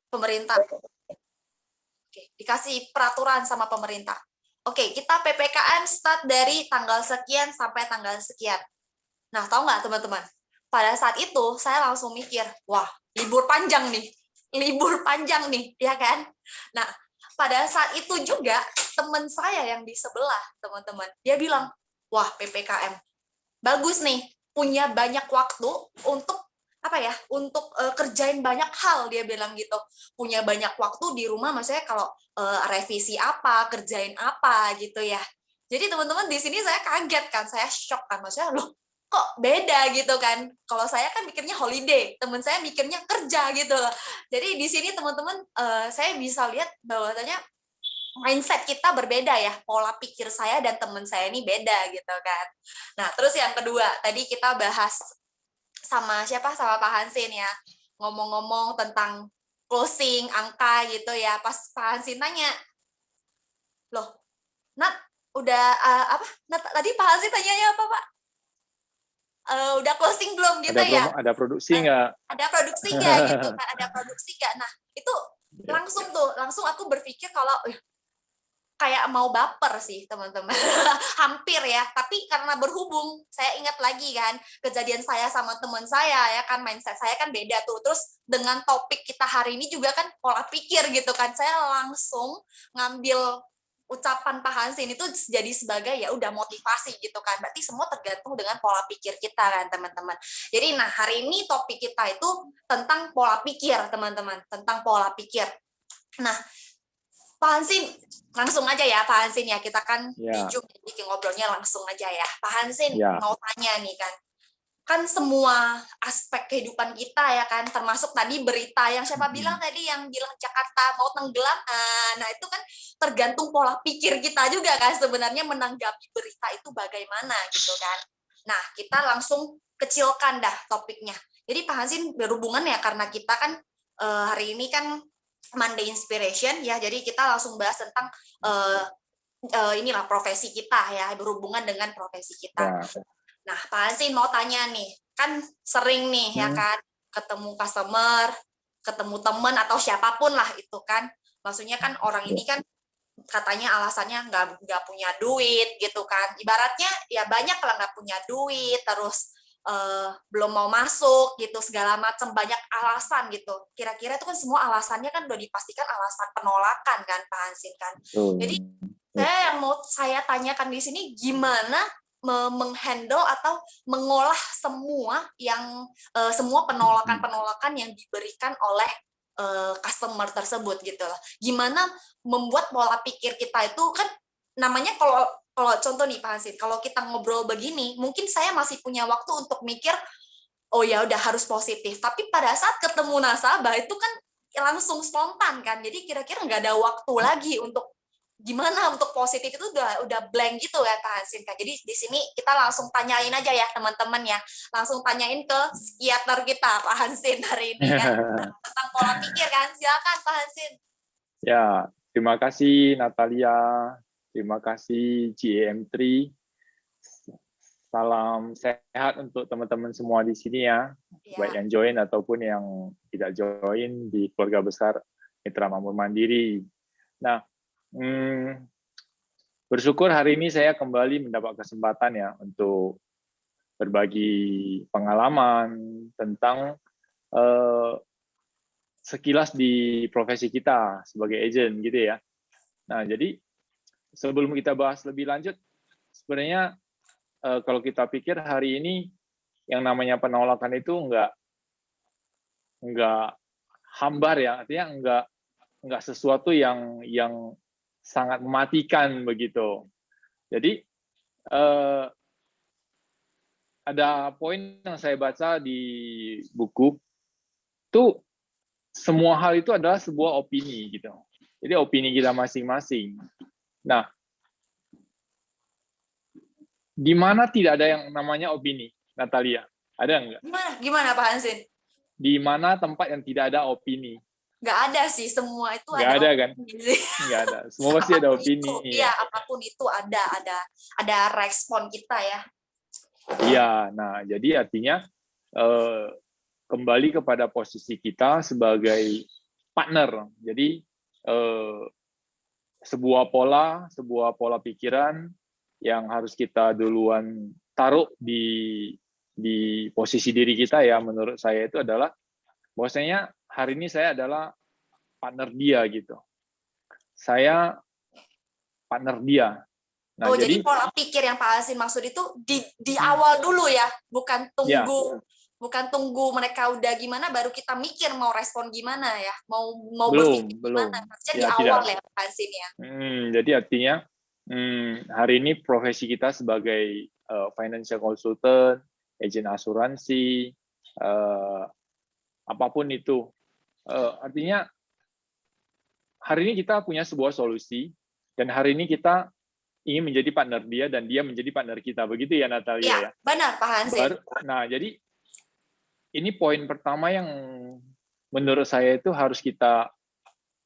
Pemerintah. Oke, dikasih peraturan sama pemerintah. Oke, kita PPKM start dari tanggal sekian sampai tanggal sekian. Nah, tahu nggak teman-teman? Pada saat itu saya langsung mikir, wah, libur panjang nih. Libur panjang nih, ya kan? Nah, pada saat itu juga teman saya yang di sebelah, teman-teman, dia bilang, wah, PPKM bagus nih, punya banyak waktu untuk apa ya, untuk kerjain banyak hal, dia bilang gitu. Punya banyak waktu di rumah, maksudnya kalau revisi apa, kerjain apa gitu ya. Jadi teman-teman di sini saya kaget kan, saya shock kan, maksudnya loh kok beda gitu kan. Kalau saya kan mikirnya holiday, teman saya mikirnya kerja gitu loh. Jadi di sini teman-teman saya bisa lihat bahwasanya mindset kita berbeda ya, pola pikir saya dan teman saya ini beda gitu kan. Nah, terus yang kedua, tadi kita bahas sama siapa? Sama Pak Hansin ya, ngomong-ngomong tentang closing, angka gitu ya, pas Pak Hansin nanya, loh, Nat, udah apa? Nat, tadi Pak Hansin tanyanya apa, Pak? Udah closing belum gitu ya? Ada produksi nggak? Ada produksi nggak gitu kan? Ada produksi nggak? Nah, itu langsung aku berpikir kalau kayak mau baper sih teman-teman. Hampir ya, tapi karena berhubung saya ingat lagi kan kejadian saya sama teman saya ya kan, mindset saya kan beda tuh. Terus dengan topik kita hari ini juga kan pola pikir gitu kan, saya langsung ngambil ucapan Pak Hansin itu jadi sebagai ya udah motivasi gitu kan. Berarti semua tergantung dengan pola pikir kita kan teman-teman. Jadi nah hari ini topik kita itu tentang pola pikir teman-teman, tentang pola pikir. Nah, Pak Hansin, langsung aja ya Pak Hansin ya, kita kan di Zoom, jadi ngobrolnya langsung aja ya. Pak Hansin, mau tanya nih kan semua aspek kehidupan kita ya kan, termasuk tadi berita yang siapa bilang tadi, yang bilang Jakarta mau tenggelam, nah itu kan tergantung pola pikir kita juga kan sebenarnya menanggapi berita itu bagaimana gitu kan. Nah, kita langsung kecilkan dah topiknya. Jadi Pak Hansin berhubungan ya, karena kita kan hari ini kan Monday Inspiration ya, jadi kita langsung bahas tentang inilah profesi kita ya, berhubungan dengan profesi kita. Nah, Pak Hansin mau tanya nih, kan sering nih ya kan ketemu customer, ketemu teman atau siapapun lah itu kan, maksudnya kan orang ini kan katanya alasannya nggak punya duit gitu kan, ibaratnya ya banyak lah nggak punya duit, terus belum mau masuk gitu, segala macam banyak alasan gitu. Kira-kira itu kan semua alasannya kan udah dipastikan alasan penolakan kan Pak Hansin kan. Jadi yang mau saya tanyakan di sini, gimana menghandle atau mengolah semua penolakan-penolakan yang diberikan oleh customer tersebut gitu loh. Gimana membuat pola pikir kita itu kan, namanya kalau contoh nih Pak Hansin, kalau kita ngobrol begini, mungkin saya masih punya waktu untuk mikir, oh ya udah harus positif. Tapi pada saat ketemu nasabah itu kan langsung spontan kan. Jadi kira-kira nggak ada waktu lagi untuk gimana untuk positif, itu udah blank gitu ya Pak Hansin kan. Jadi di sini kita langsung tanyain aja ya teman-teman ya. Langsung tanyain ke psikiater kita Pak Hansin hari ini kan tentang pola pikir kan. Silakan Pak Hansin. Ya, terima kasih Natalia. Terima kasih GM3. Salam sehat untuk teman-teman semua di sini ya. Baik yang join ataupun yang tidak join di keluarga besar Mitra Makmur Mandiri. Nah, bersyukur hari ini saya kembali mendapat kesempatan ya untuk berbagi pengalaman tentang sekilas di profesi kita sebagai agent gitu ya. Nah, jadi sebelum kita bahas lebih lanjut, sebenarnya kalau kita pikir hari ini yang namanya penolakan itu nggak hambar ya, artinya nggak sesuatu yang sangat mematikan begitu. Jadi ada poin yang saya baca di buku itu, semua hal itu adalah sebuah opini gitu. Jadi opini kita masing-masing. Nah, di mana tidak ada yang namanya opini, Natalia? Ada nggak? Gimana Pak Hansin? Di mana tempat yang tidak ada opini? Nggak ada sih, semua itu nggak ada kan? Nggak ada. Semua pasti ada opini. Iya, apapun itu ada respon kita ya. Iya, nah jadi artinya kembali kepada posisi kita sebagai partner. Jadi sebuah pola pikiran yang harus kita duluan taruh di posisi diri kita ya, menurut saya itu adalah bahwasanya hari ini saya adalah partner dia gitu. Saya partner dia. Nah, jadi pola pikir yang Pak Hasin maksud itu di awal dulu ya, bukan tunggu mereka udah gimana baru kita mikir mau respon gimana ya, mau berpikir gimana. Harusnya di awal ya Pak Hasin ya. Jadi artinya hari ini profesi kita sebagai financial consultant, agen asuransi, apapun itu, artinya hari ini kita punya sebuah solusi dan hari ini kita ingin menjadi partner dia dan dia menjadi partner kita, begitu ya Natalia ya? Benar Pak Hasin. Nah, jadi ini poin pertama yang menurut saya itu harus kita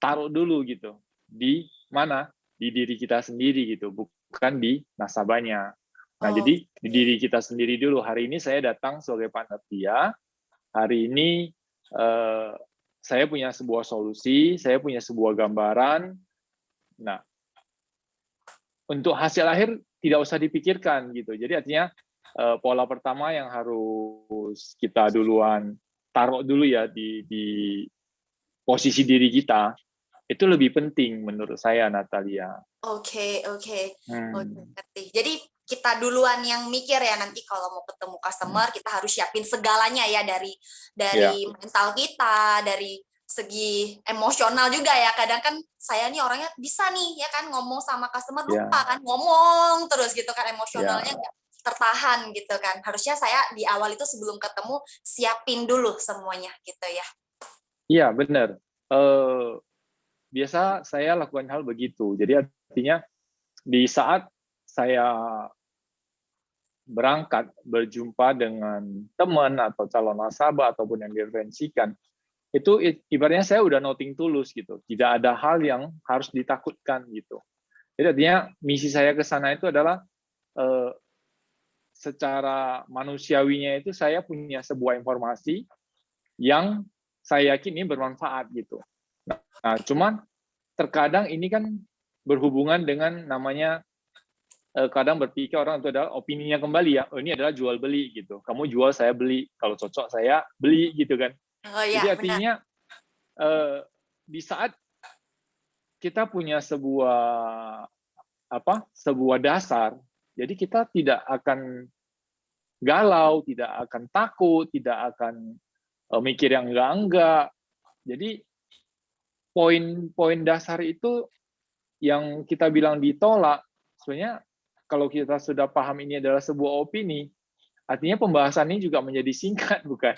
taruh dulu gitu. Di mana? Di diri kita sendiri gitu, bukan di nasabahnya. Nah, jadi di diri kita sendiri dulu. Hari ini saya datang sebagai partner dia. Hari ini saya punya sebuah solusi, saya punya sebuah gambaran. Nah, untuk hasil akhir tidak usah dipikirkan gitu. Jadi artinya pola pertama yang harus kita duluan taruh dulu ya di posisi diri kita, itu lebih penting menurut saya, Natalia. Oke. Ngerti. Jadi kita duluan yang mikir ya, nanti kalau mau ketemu customer kita harus siapin segalanya ya, dari mental kita, dari segi emosional juga ya. Kadang kan saya nih orangnya bisa nih ya kan ngomong sama customer lupa kan, ngomong terus gitu kan, emosionalnya nggak tertahan gitu kan. Harusnya saya di awal itu sebelum ketemu siapin dulu semuanya gitu ya. Iya, benar. Biasa saya lakukan hal begitu. Jadi artinya di saat saya berangkat berjumpa dengan teman atau calon nasabah ataupun yang direferensikan, itu ibaratnya saya udah nothing tulus gitu. Tidak ada hal yang harus ditakutkan gitu. Jadi artinya misi saya ke sana itu adalah secara manusiawinya itu saya punya sebuah informasi yang saya yakin ini bermanfaat gitu. Nah, cuman terkadang ini kan berhubungan dengan namanya kadang berpikir orang itu adalah opininya kembali ya. Oh, ini adalah jual beli gitu. Kamu jual, saya beli. Kalau cocok saya beli gitu kan. Jadi artinya di saat kita punya sebuah dasar, jadi kita tidak akan galau, tidak akan takut, tidak akan mikir yang enggak. Jadi poin-poin dasar itu yang kita bilang ditolak, sebenarnya kalau kita sudah paham ini adalah sebuah opini, artinya pembahasan ini juga menjadi singkat, bukan?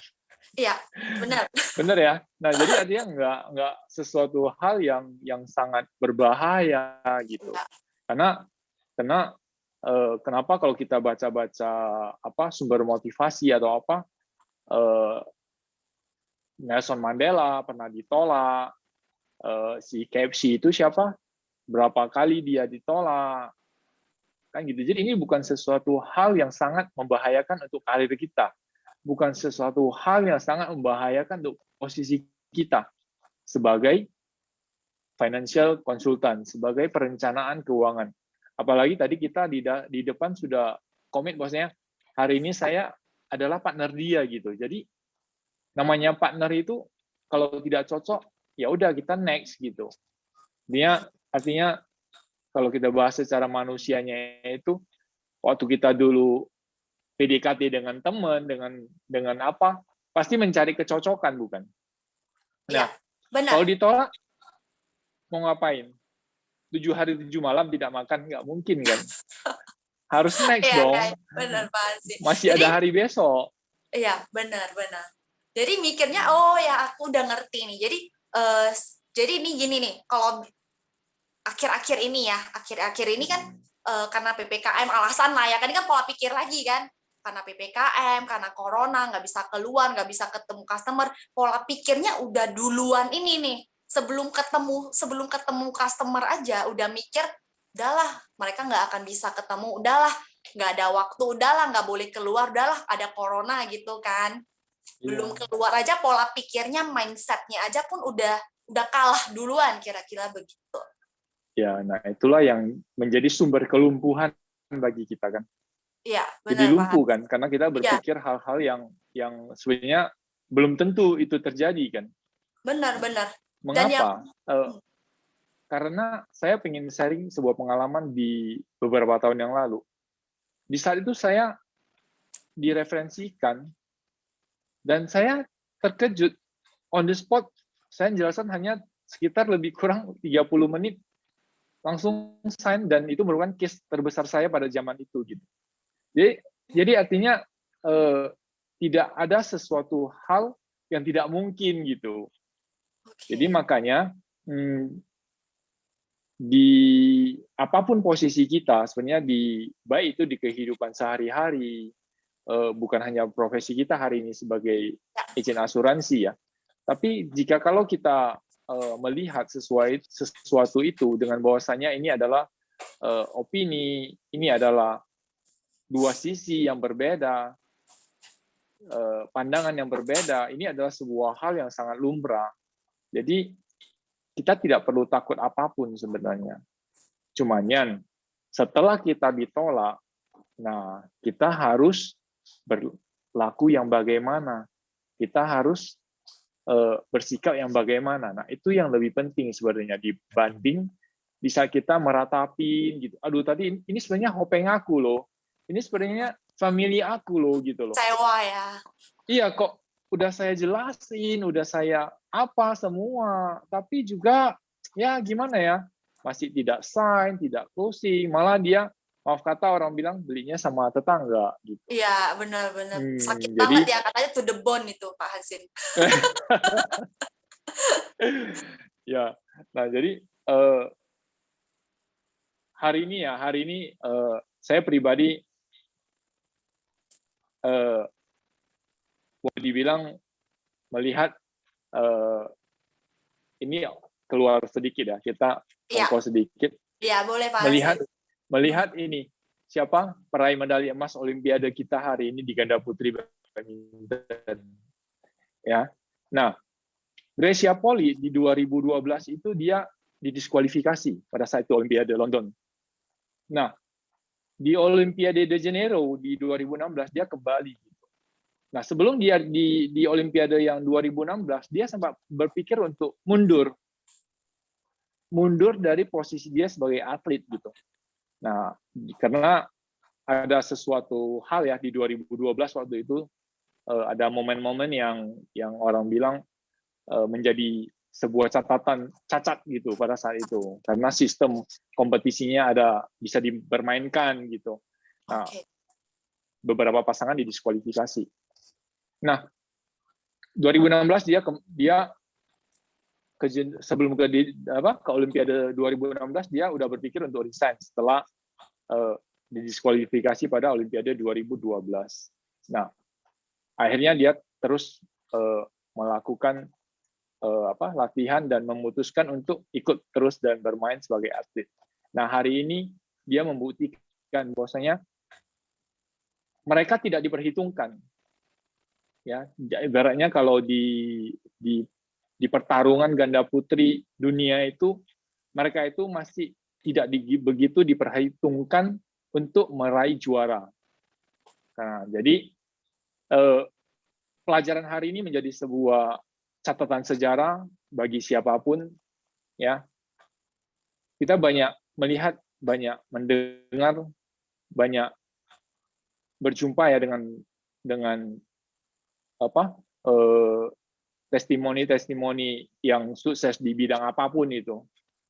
Iya, benar. Benar ya. Nah, jadi artinya nggak sesuatu hal yang sangat berbahaya gitu. Karena kenapa kalau kita baca-baca sumber motivasi atau Nelson Mandela pernah ditolak, si KFC itu siapa? Berapa kali dia ditolak, kan gitu. Jadi ini bukan sesuatu hal yang sangat membahayakan untuk karir kita, bukan sesuatu hal yang sangat membahayakan untuk posisi kita sebagai financial consultant, sebagai perencanaan keuangan. Apalagi tadi kita di depan sudah komit bahwasanya hari ini saya adalah partner dia gitu. Jadi namanya partner itu kalau tidak cocok ya udah kita next gitu. Dia artinya kalau kita bahas secara manusianya itu waktu kita dulu PDKT dengan teman, dengan apa, pasti mencari kecocokan, bukan? Nah, benar. kalau ditolak, mau ngapain? 7 hari 7 malam tidak makan, nggak mungkin kan? Harus next dong. Benar, Pak Hasin. Masih ada hari besok. Iya, benar. Jadi mikirnya, oh ya aku udah ngerti nih. Jadi ini gini nih, kalau akhir-akhir ini kan karena PPKM alasan lah ya, kan ini kan pola pikir lagi kan, karena PPKM, karena corona, nggak bisa keluar, nggak bisa ketemu customer, pola pikirnya udah duluan ini nih, sebelum ketemu customer aja udah mikir, udahlah mereka nggak akan bisa ketemu, udahlah nggak ada waktu, udahlah nggak boleh keluar, udahlah ada corona gitu kan. Belum keluar aja pola pikirnya, mindsetnya aja pun udah udah kalah duluan, kira-kira begitu. Ya, nah itulah yang menjadi sumber kelumpuhan bagi kita kan. Iya, Jadi benar Pak lumpuh Hansin. kan, karena kita Iya, berpikir hal-hal yang sebenarnya belum tentu itu terjadi kan. benar. Dan yang Mengapa? Karena saya ingin sharing sebuah pengalaman di beberapa tahun yang lalu. Di saat itu saya direferensikan dan saya terkejut on the spot. Saya menjelaskan hanya sekitar lebih kurang 30 menit langsung sign, dan itu merupakan case terbesar saya pada zaman itu gitu. Jadi artinya tidak ada sesuatu hal yang tidak mungkin gitu. Jadi makanya di apapun posisi kita sebenarnya, baik itu di kehidupan sehari-hari, bukan hanya profesi kita hari ini sebagai agen asuransi ya, tapi jika kalau kita melihat sesuatu itu dengan bahwasanya ini adalah opini, ini adalah dua sisi yang berbeda, pandangan yang berbeda, ini adalah sebuah hal yang sangat lumrah. Jadi kita tidak perlu takut apapun sebenarnya. Cuman setelah kita ditolak, nah kita harus berlaku yang bagaimana, kita harus bersikap yang bagaimana. Nah itu yang lebih penting sebenarnya dibanding bisa kita meratapin gitu. Aduh tadi ini sebenarnya hopeng aku loh, ini sebenarnya family aku loh gitu loh. sewa ya. Iya kok udah saya jelasin, udah saya apa semua, tapi juga ya gimana ya, masih tidak sign, tidak closing, malah dia maaf kata orang bilang belinya sama tetangga gitu. Iya, benar. Sakit Jadi banget ya, katanya to the bone itu Pak Hansin. ya, nah jadi hari ini saya pribadi boleh dibilang melihat ini keluar sedikit ya, kita Iya, ongkos sedikit, iya boleh Pak Hansin. melihat ini siapa peraih medali emas Olimpiade kita hari ini di ganda putri badminton ya. Nah, Gracia Poli di 2012 itu dia didiskualifikasi pada saat itu Olimpiade London. Nah, di Olimpiade de Janeiro di 2016 dia kembali. Nah, sebelum dia di Olimpiade yang 2016 dia sempat berpikir untuk mundur dari posisi dia sebagai atlet gitu. Nah, karena ada sesuatu hal ya di 2012 waktu itu ada momen-momen yang orang bilang menjadi sebuah catatan cacat gitu pada saat itu karena sistem kompetisinya bisa dipermainkan gitu. Nah, beberapa pasangan didiskualifikasi. Nah, 2016 dia sebelum ke Olimpiade 2016 dia udah berpikir untuk resign setelah didiskualifikasi pada Olimpiade 2012. Nah, akhirnya dia terus melakukan latihan dan memutuskan untuk ikut terus dan bermain sebagai atlet. Nah, hari ini dia membuktikan bahwasanya mereka tidak diperhitungkan. Ya, ibaratnya kalau di pertarungan ganda putri dunia itu mereka itu masih tidak begitu diperhitungkan untuk meraih juara. Nah, jadi pelajaran hari ini menjadi sebuah catatan sejarah bagi siapapun ya. Kita banyak melihat, banyak mendengar, banyak berjumpa ya dengan testimoni yang sukses di bidang apapun itu.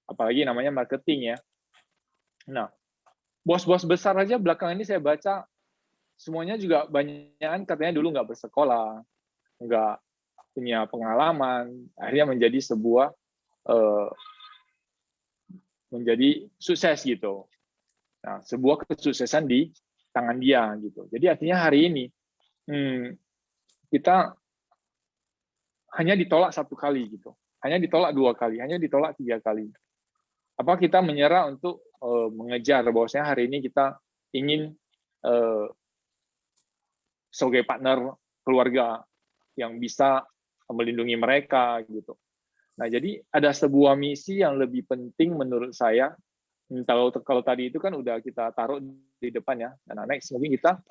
Apalagi namanya marketing ya. Nah, bos-bos besar aja belakangan ini saya baca semuanya juga banyak katanya dulu nggak bersekolah, nggak punya pengalaman, akhirnya menjadi sukses gitu. Nah, sebuah kesuksesan di tangan dia gitu. Jadi artinya hari ini kita hanya ditolak satu kali gitu, hanya ditolak dua kali, hanya ditolak tiga kali. Apa kita menyerah untuk mengejar bahwasanya hari ini kita ingin sebagai partner keluarga yang bisa melindungi mereka gitu. Nah, jadi ada sebuah misi yang lebih penting menurut saya. Kalau tadi itu kan udah kita taruh di depan ya. Nah, next mungkin kita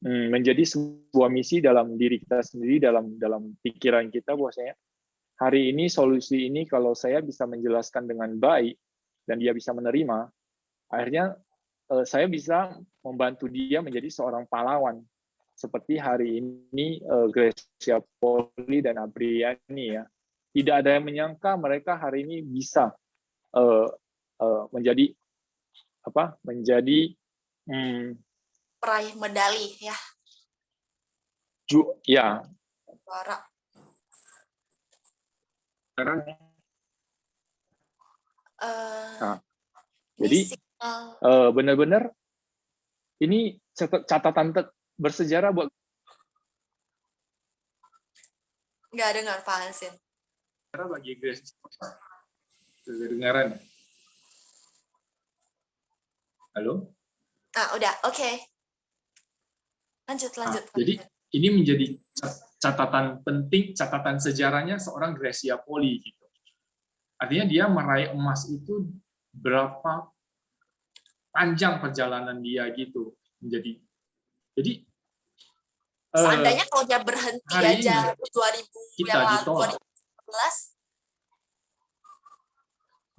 menjadi sebuah misi dalam diri kita sendiri, dalam pikiran kita bahwasanya hari ini solusi ini kalau saya bisa menjelaskan dengan baik dan dia bisa menerima, akhirnya saya bisa membantu dia menjadi seorang pahlawan. Seperti hari ini Gracia Poli dan Apriani ya. Tidak ada yang menyangka mereka hari ini bisa menjadi peraih medali ya. Ya. Juara. Nah, jadi benar-benar ini catatan bersejarah buat. Nggak dengar Pak Hansin. Bagi Grace. Kedengaran. Halo? Udah, oke. Lanjut. Jadi ini menjadi catatan penting, catatan sejarahnya seorang Gracia Poli gitu. Artinya dia meraih emas itu berapa panjang perjalanan dia gitu menjadi. Jadi seandainya kalau dia berhenti aja 2000 kita yang lalu, ditolak.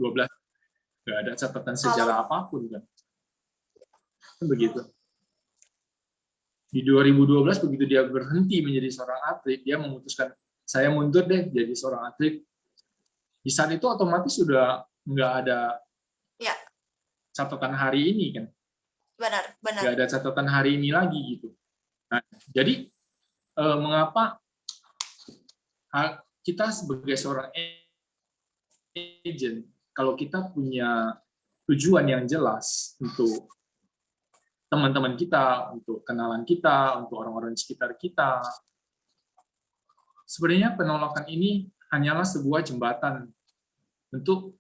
2012 nggak ada catatan sejarah apapun kan begitu. Di 2012 begitu dia berhenti menjadi seorang atlet, dia memutuskan saya mundur deh jadi seorang atlet. Di saat itu otomatis sudah nggak ada catatan hari ini kan. Benar. Nggak ada catatan hari ini lagi gitu. Nah, jadi mengapa kita sebagai seorang agent, kalau kita punya tujuan yang jelas untuk teman-teman kita, untuk kenalan kita, untuk orang-orang di sekitar kita, sebenarnya penolakan ini hanyalah sebuah jembatan untuk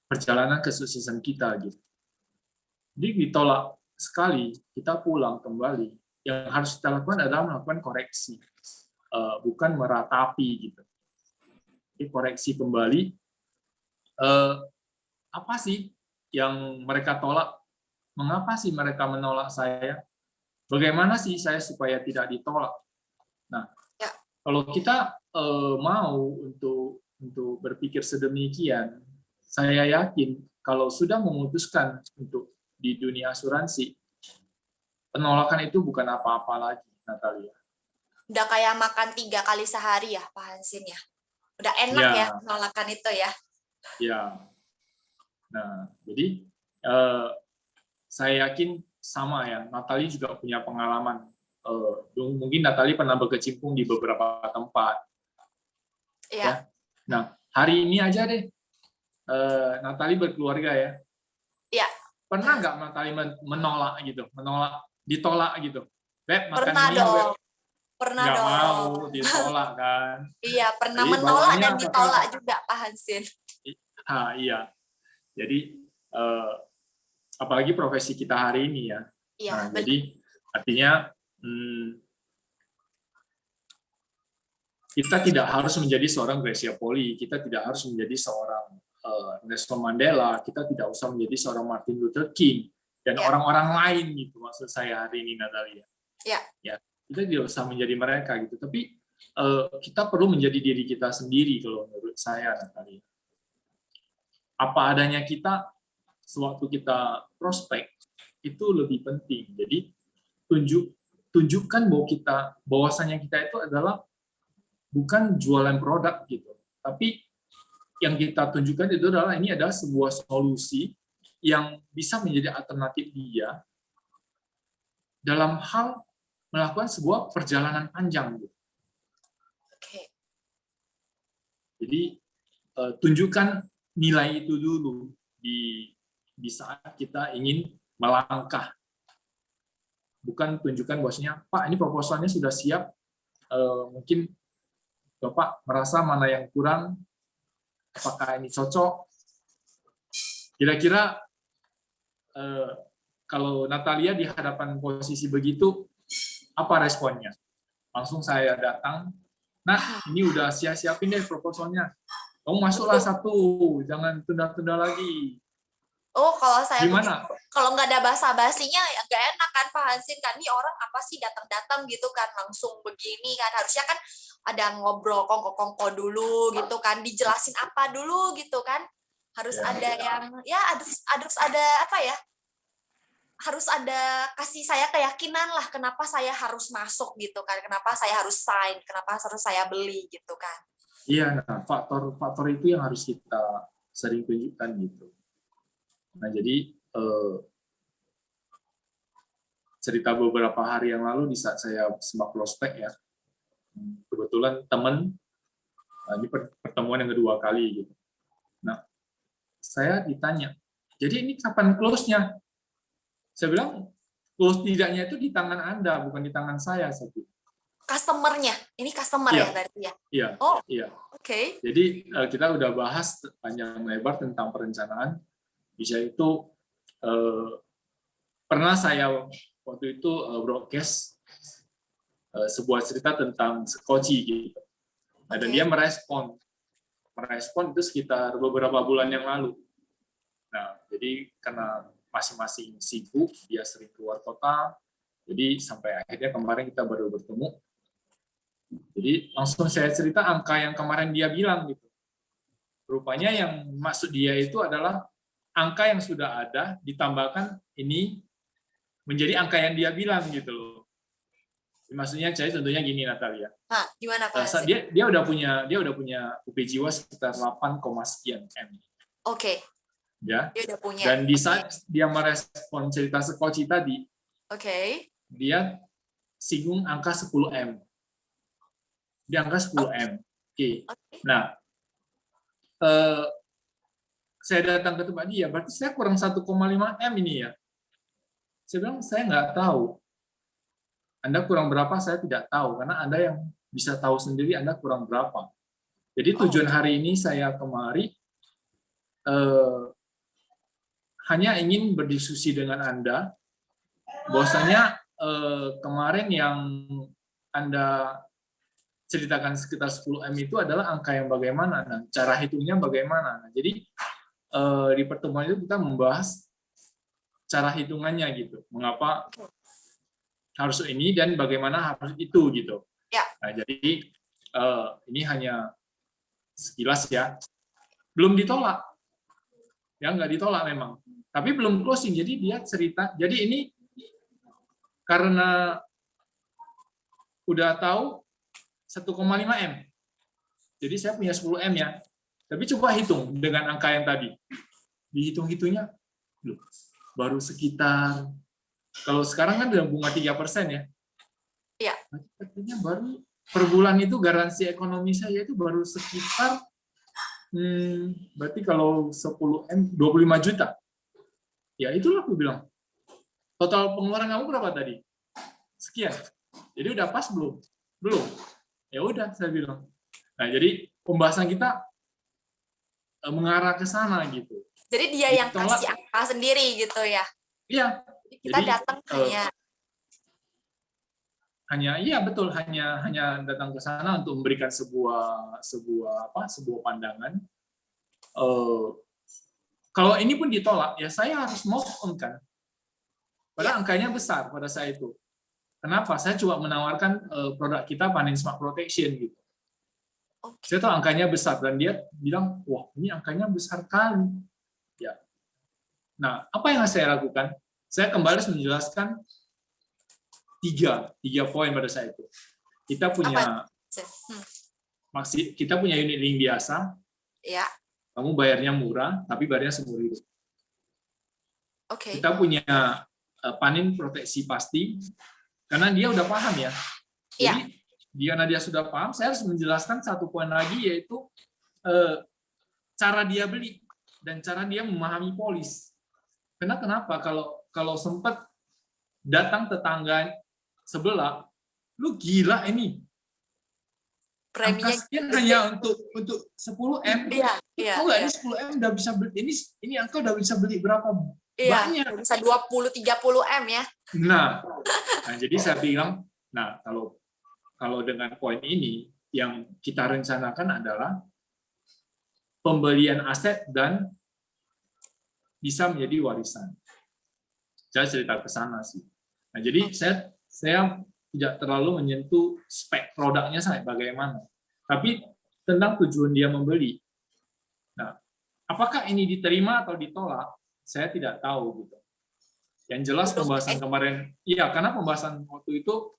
perjalanan kesuksesan kita gitu. Jadi ditolak sekali, kita pulang kembali. Yang harus kita lakukan adalah melakukan koreksi, bukan meratapi gitu. Jadi koreksi kembali. Apa sih yang mereka tolak? Mengapa sih mereka menolak saya? Bagaimana sih saya supaya tidak ditolak? Nah, kalau kita mau untuk berpikir sedemikian, saya yakin kalau sudah memutuskan untuk di dunia asuransi, penolakan itu bukan apa-apa lagi, Natalia. Udah kayak makan 3 kali sehari ya, Pak Hansin ya? Udah enak ya penolakan itu ya? Ya. Nah, jadi saya yakin sama ya, Natalie juga punya pengalaman. Mungkin Natalie pernah berkecimpung di beberapa tempat. Ya. Nah, hari ini aja deh, Natalie berkeluarga ya. Iya. Pernah nggak Natalie menolak gitu, ditolak gitu? Beb, makan pernah ini, dong. Beb. Pernah nggak dong. mau, ditolak kan? Iya, pernah Jadi, menolak dan ditolak juga, Pak Hansin. Iya. Jadi apalagi profesi kita hari ini ya. Iya, nah, jadi artinya kita tidak harus menjadi seorang Gracia Poli, kita tidak harus menjadi seorang Nelson Mandela, kita tidak usah menjadi seorang Martin Luther King dan orang-orang lain gitu maksud saya hari ini, Natalia. Ya, kita tidak usah menjadi mereka gitu, tapi kita perlu menjadi diri kita sendiri kalau menurut saya, Natalia. Apa adanya kita sewaktu kita prospek itu lebih penting. Jadi tunjukkan bahwasanya kita itu adalah bukan jualan produk gitu, tapi yang kita tunjukkan itu adalah ini adalah sebuah solusi yang bisa menjadi alternatif dia dalam hal melakukan sebuah perjalanan panjang gitu. Jadi tunjukkan nilai itu dulu di saat kita ingin melangkah. Bukan tunjukkan bahwasanya, Pak, ini proposalnya sudah siap, mungkin Bapak merasa mana yang kurang, apakah ini cocok? Kira-kira kalau Natalia di hadapan posisi begitu, apa responnya? Langsung saya datang, nah ini udah siapin deh proposalnya. Kamu masuklah satu, jangan tunda-tunda lagi. Oh, kalau saya Gimana? begitu, kalau nggak ada basa-basinya ya nggak enak kan Pak Hansin kan, ini orang apa sih datang-datang gitu kan langsung begini kan, harusnya kan ada ngobrol kongko-kongko dulu gitu kan, dijelasin apa dulu gitu kan, harus Ya. ada yang ya harus ada apa ya, harus ada kasih saya keyakinan lah kenapa saya harus masuk gitu kan, kenapa saya harus sign, kenapa harus saya beli gitu kan. Iya, nah faktor-faktor itu yang harus kita sering tunjukkan gitu. Nah, jadi cerita beberapa hari yang lalu di saat saya semak prospek ya, kebetulan teman, ini pertemuan yang kedua kali gitu. Nah, saya ditanya, jadi ini kapan close-nya? Saya bilang, close tidaknya itu di tangan Anda, bukan di tangan saya. Customer-nya, ini customer Iya. ya berarti ya? Iya. Oh, Iya. Oke. Jadi kita udah bahas panjang lebar tentang perencanaan. Bisa itu pernah saya waktu itu broadcast sebuah cerita tentang Skoci gitu. Dan Oke. dia merespon itu sekitar beberapa bulan yang lalu. Nah, jadi karena masing-masing sibuk, dia sering keluar kota, jadi sampai akhirnya kemarin kita baru bertemu. Jadi langsung saya cerita angka yang kemarin dia bilang gitu. Rupanya yang maksud dia itu adalah angka yang sudah ada ditambahkan ini menjadi angka yang dia bilang gitu loh. Maksudnya saya contohnya gini Natalia. Gimana Pak? Dia udah punya UP Jiwa sekitar 8, sekian M. Oke. Ya. Dia udah punya. Dan di saat dia merespon cerita Skoci tadi, dia singgung angka 10 M. Dia angka 10 M. Oke. Nah, saya datang ke tempat dia, berarti saya kurang 1,5 M ini ya. Saya bilang, saya nggak tahu. Anda kurang berapa, saya tidak tahu. Karena Anda yang bisa tahu sendiri Anda kurang berapa. Jadi tujuan hari ini saya kemari, hanya ingin berdiskusi dengan Anda, bahwasanya kemarin yang Anda ceritakan sekitar 10 M itu adalah angka yang bagaimana, nah, cara hitungnya bagaimana. Nah, jadi di pertemuan itu kita membahas cara hitungannya gitu, mengapa harus ini dan bagaimana harus itu gitu. Ya. Nah, jadi ini hanya sekilas ya, belum ditolak, ya nggak ditolak memang, tapi belum closing. Jadi dia cerita, jadi ini karena udah tahu 1,5 M. Jadi saya punya 10 M ya. Tapi coba hitung dengan angka yang tadi. Dihitung-hitungnya, loh, baru sekitar, kalau sekarang kan udah bunga 3% ya. Iya. Artinya baru per bulan itu garansi ekonomi saya itu baru sekitar, berarti kalau 10 M, 25 juta. Ya itulah aku bilang. Total pengeluaran kamu berapa tadi? Sekian. Jadi udah pas belum? Belum. Ya udah, saya bilang. Nah, jadi pembahasan kita mengarah ke sana gitu. Jadi dia yang kasih angka sendiri gitu ya? Iya. Kita datang iya betul, hanya datang ke sana untuk memberikan sebuah pandangan. Kalau ini pun ditolak, ya saya harus move on kan. Padahal angkanya besar pada saat itu. Kenapa? Saya coba menawarkan produk kita Panen Smart Protection gitu. Saya tahu angkanya besar dan dia bilang, wah ini angkanya besar kali. Ya. Nah, apa yang saya lakukan? Saya kembali menjelaskan tiga poin pada saat itu. Kita punya unit link biasa. Ya. Kamu bayarnya murah, tapi bayarnya seumur hidup. Kita punya panen proteksi pasti, karena dia udah paham ya. Jadi karena dia sudah paham, saya harus menjelaskan satu poin lagi, yaitu cara dia beli dan cara dia memahami polis. Kenapa? Kalau sempat datang tetangga sebelah, lu gila ini. Angka sekian hanya untuk 10 M. Iya. Ini 10 M udah bisa beli. Ini angka udah bisa beli berapa banyak? Bisa 20-30 M ya. Nah, jadi saya bilang, nah kalau dengan poin ini yang kita rencanakan adalah pembelian aset dan bisa menjadi warisan. Saya cerita ke sana sih. Nah, jadi saya tidak terlalu menyentuh spek produknya saya bagaimana, tapi tentang tujuan dia membeli. Nah, apakah ini diterima atau ditolak? Saya tidak tahu gitu. Yang jelas pembahasan kemarin, iya, karena pembahasan waktu itu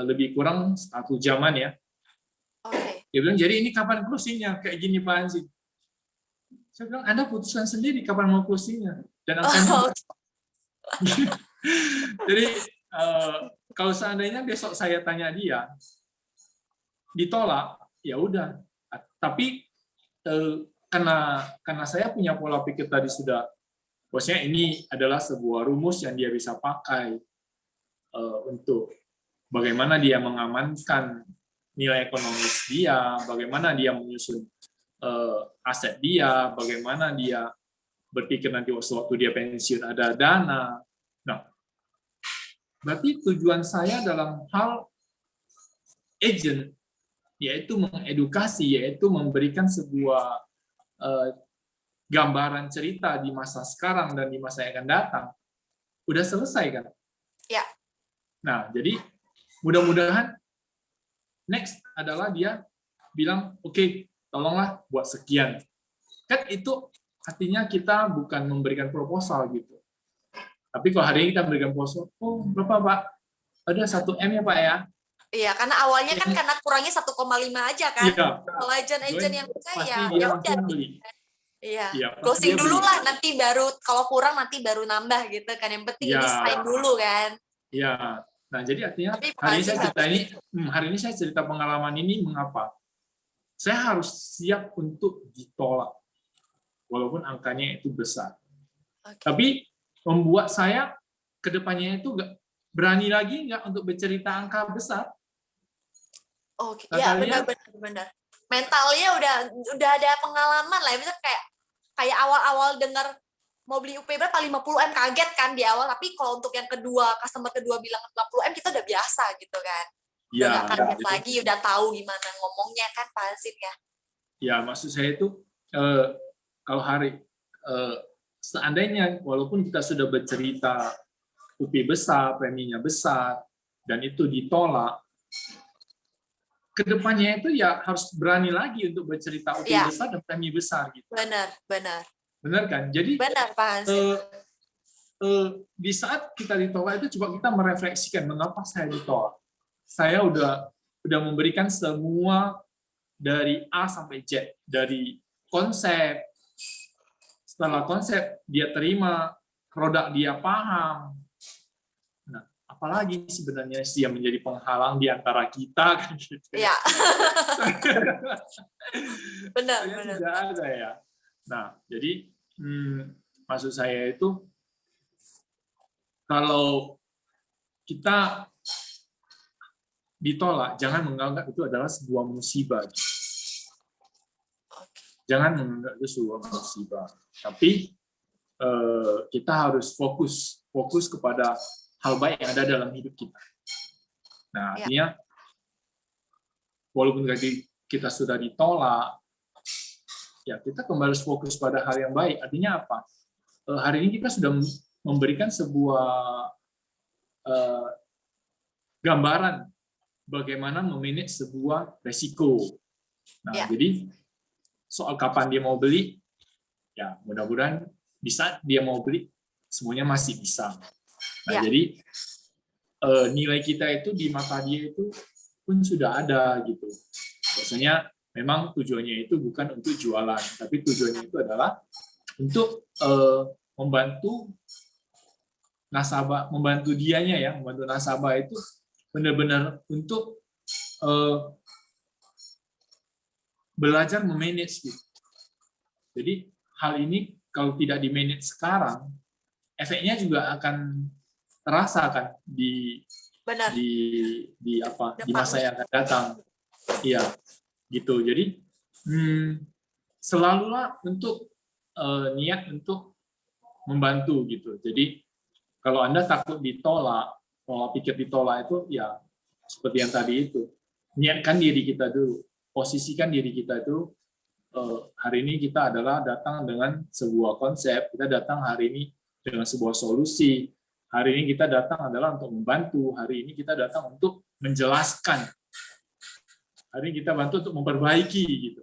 lebih kurang 1 jaman ya. Oke. Dia bilang, jadi ini kapan closing-nya? Kayak gini Pak Hansi. Saya bilang, Anda putuskan sendiri kapan mau closing-nya. Dan angkanya jadi kalau seandainya besok saya tanya dia, ditolak, ya udah. Tapi karena saya punya pola pikir tadi sudah, bosnya ini adalah sebuah rumus yang dia bisa pakai untuk bagaimana dia mengamankan nilai ekonomis dia, bagaimana dia menyusun aset dia, bagaimana dia berpikir nanti waktu dia pensiun ada dana. Nah, berarti tujuan saya dalam hal agent yaitu mengedukasi, yaitu memberikan sebuah gambaran cerita di masa sekarang dan di masa yang akan datang, udah selesai kan? Ya. Nah, jadi mudah-mudahan next adalah dia bilang, oke, tolonglah buat sekian. Kan itu artinya kita bukan memberikan proposal gitu. Tapi kalau hari ini kita memberikan proposal, oh berapa Pak? Ada 1 M ya Pak ya? Iya, karena awalnya kan karena kurangnya 1,5 aja kan. Iya. Kalau agent yang percaya, Pasti dia ya langsung udah. beli. Iya. Iya, pasti Closing dia dulu beli. lah, nanti baru kalau kurang nanti baru nambah gitu kan. Yang penting Iya. ini sign dulu kan. Iya. Nah, jadi artinya Tapi hari ini saya cerita pengalaman ini mengapa? Saya harus siap untuk ditolak walaupun angkanya itu besar. Okay. Tapi membuat saya ke depannya itu nggak berani lagi nggak untuk bercerita angka besar. Oke, ya benar. Mentalnya udah ada pengalaman lah. Misalnya kayak awal-awal dengar mau beli UP berapa 50M kaget kan di awal, tapi kalau untuk yang kedua, customer kedua bilang 50M kita udah biasa gitu kan. Udah nggak kaget lagi, udah tahu gimana ngomongnya kan Pak Hansin ya. Ya, maksud saya itu kalau seandainya walaupun kita sudah bercerita UP besar, preminya besar, dan itu ditolak, kedepannya itu ya harus berani lagi untuk bercerita UP besar dan premi besar gitu. Benar kan? Jadi benar Pak Hansin. Di saat kita ditolak itu coba kita merefleksikan mengapa saya ditolak. Saya udah memberikan semua dari A sampai Z, dari konsep, setelah konsep dia terima, produk dia paham. Nah, apalagi sebenarnya sih yang menjadi penghalang di antara kita kan gitu. Iya. benar. Tidak ada ya. Nah, jadi maksud saya itu kalau kita ditolak, jangan menganggap itu adalah sebuah musibah. Jangan menganggap itu sebuah musibah. Tapi kita harus fokus kepada hal baik yang ada dalam hidup kita. Nah, artinya walaupun kita sudah ditolak, ya kita kembali fokus pada hal yang baik. Artinya apa? Hari ini kita sudah memberikan sebuah gambaran bagaimana memanage sebuah resiko. Nah, jadi soal kapan dia mau beli, ya mudah-mudahan di saat dia mau beli semuanya masih bisa. Nah, jadi nilai kita itu di mata dia itu pun sudah ada gitu. Biasanya memang tujuannya itu bukan untuk jualan, tapi tujuannya itu adalah untuk membantu nasabah, membantu dianya ya, membantu nasabah itu benar-benar untuk belajar memanage gitu. Jadi hal ini kalau tidak di-manage sekarang, efeknya juga akan terasa kan di masa yang akan datang. Iya, gitu. Jadi selalulah untuk niat untuk membantu gitu. Jadi kalau Anda takut ditolak, pola pikir ditolak itu ya seperti yang tadi itu. Niatkan diri kita dulu, posisikan diri kita itu hari ini kita adalah datang dengan sebuah konsep, kita datang hari ini dengan sebuah solusi, hari ini kita datang adalah untuk membantu, hari ini kita datang untuk menjelaskan, hari ini kita bantu untuk memperbaiki gitu.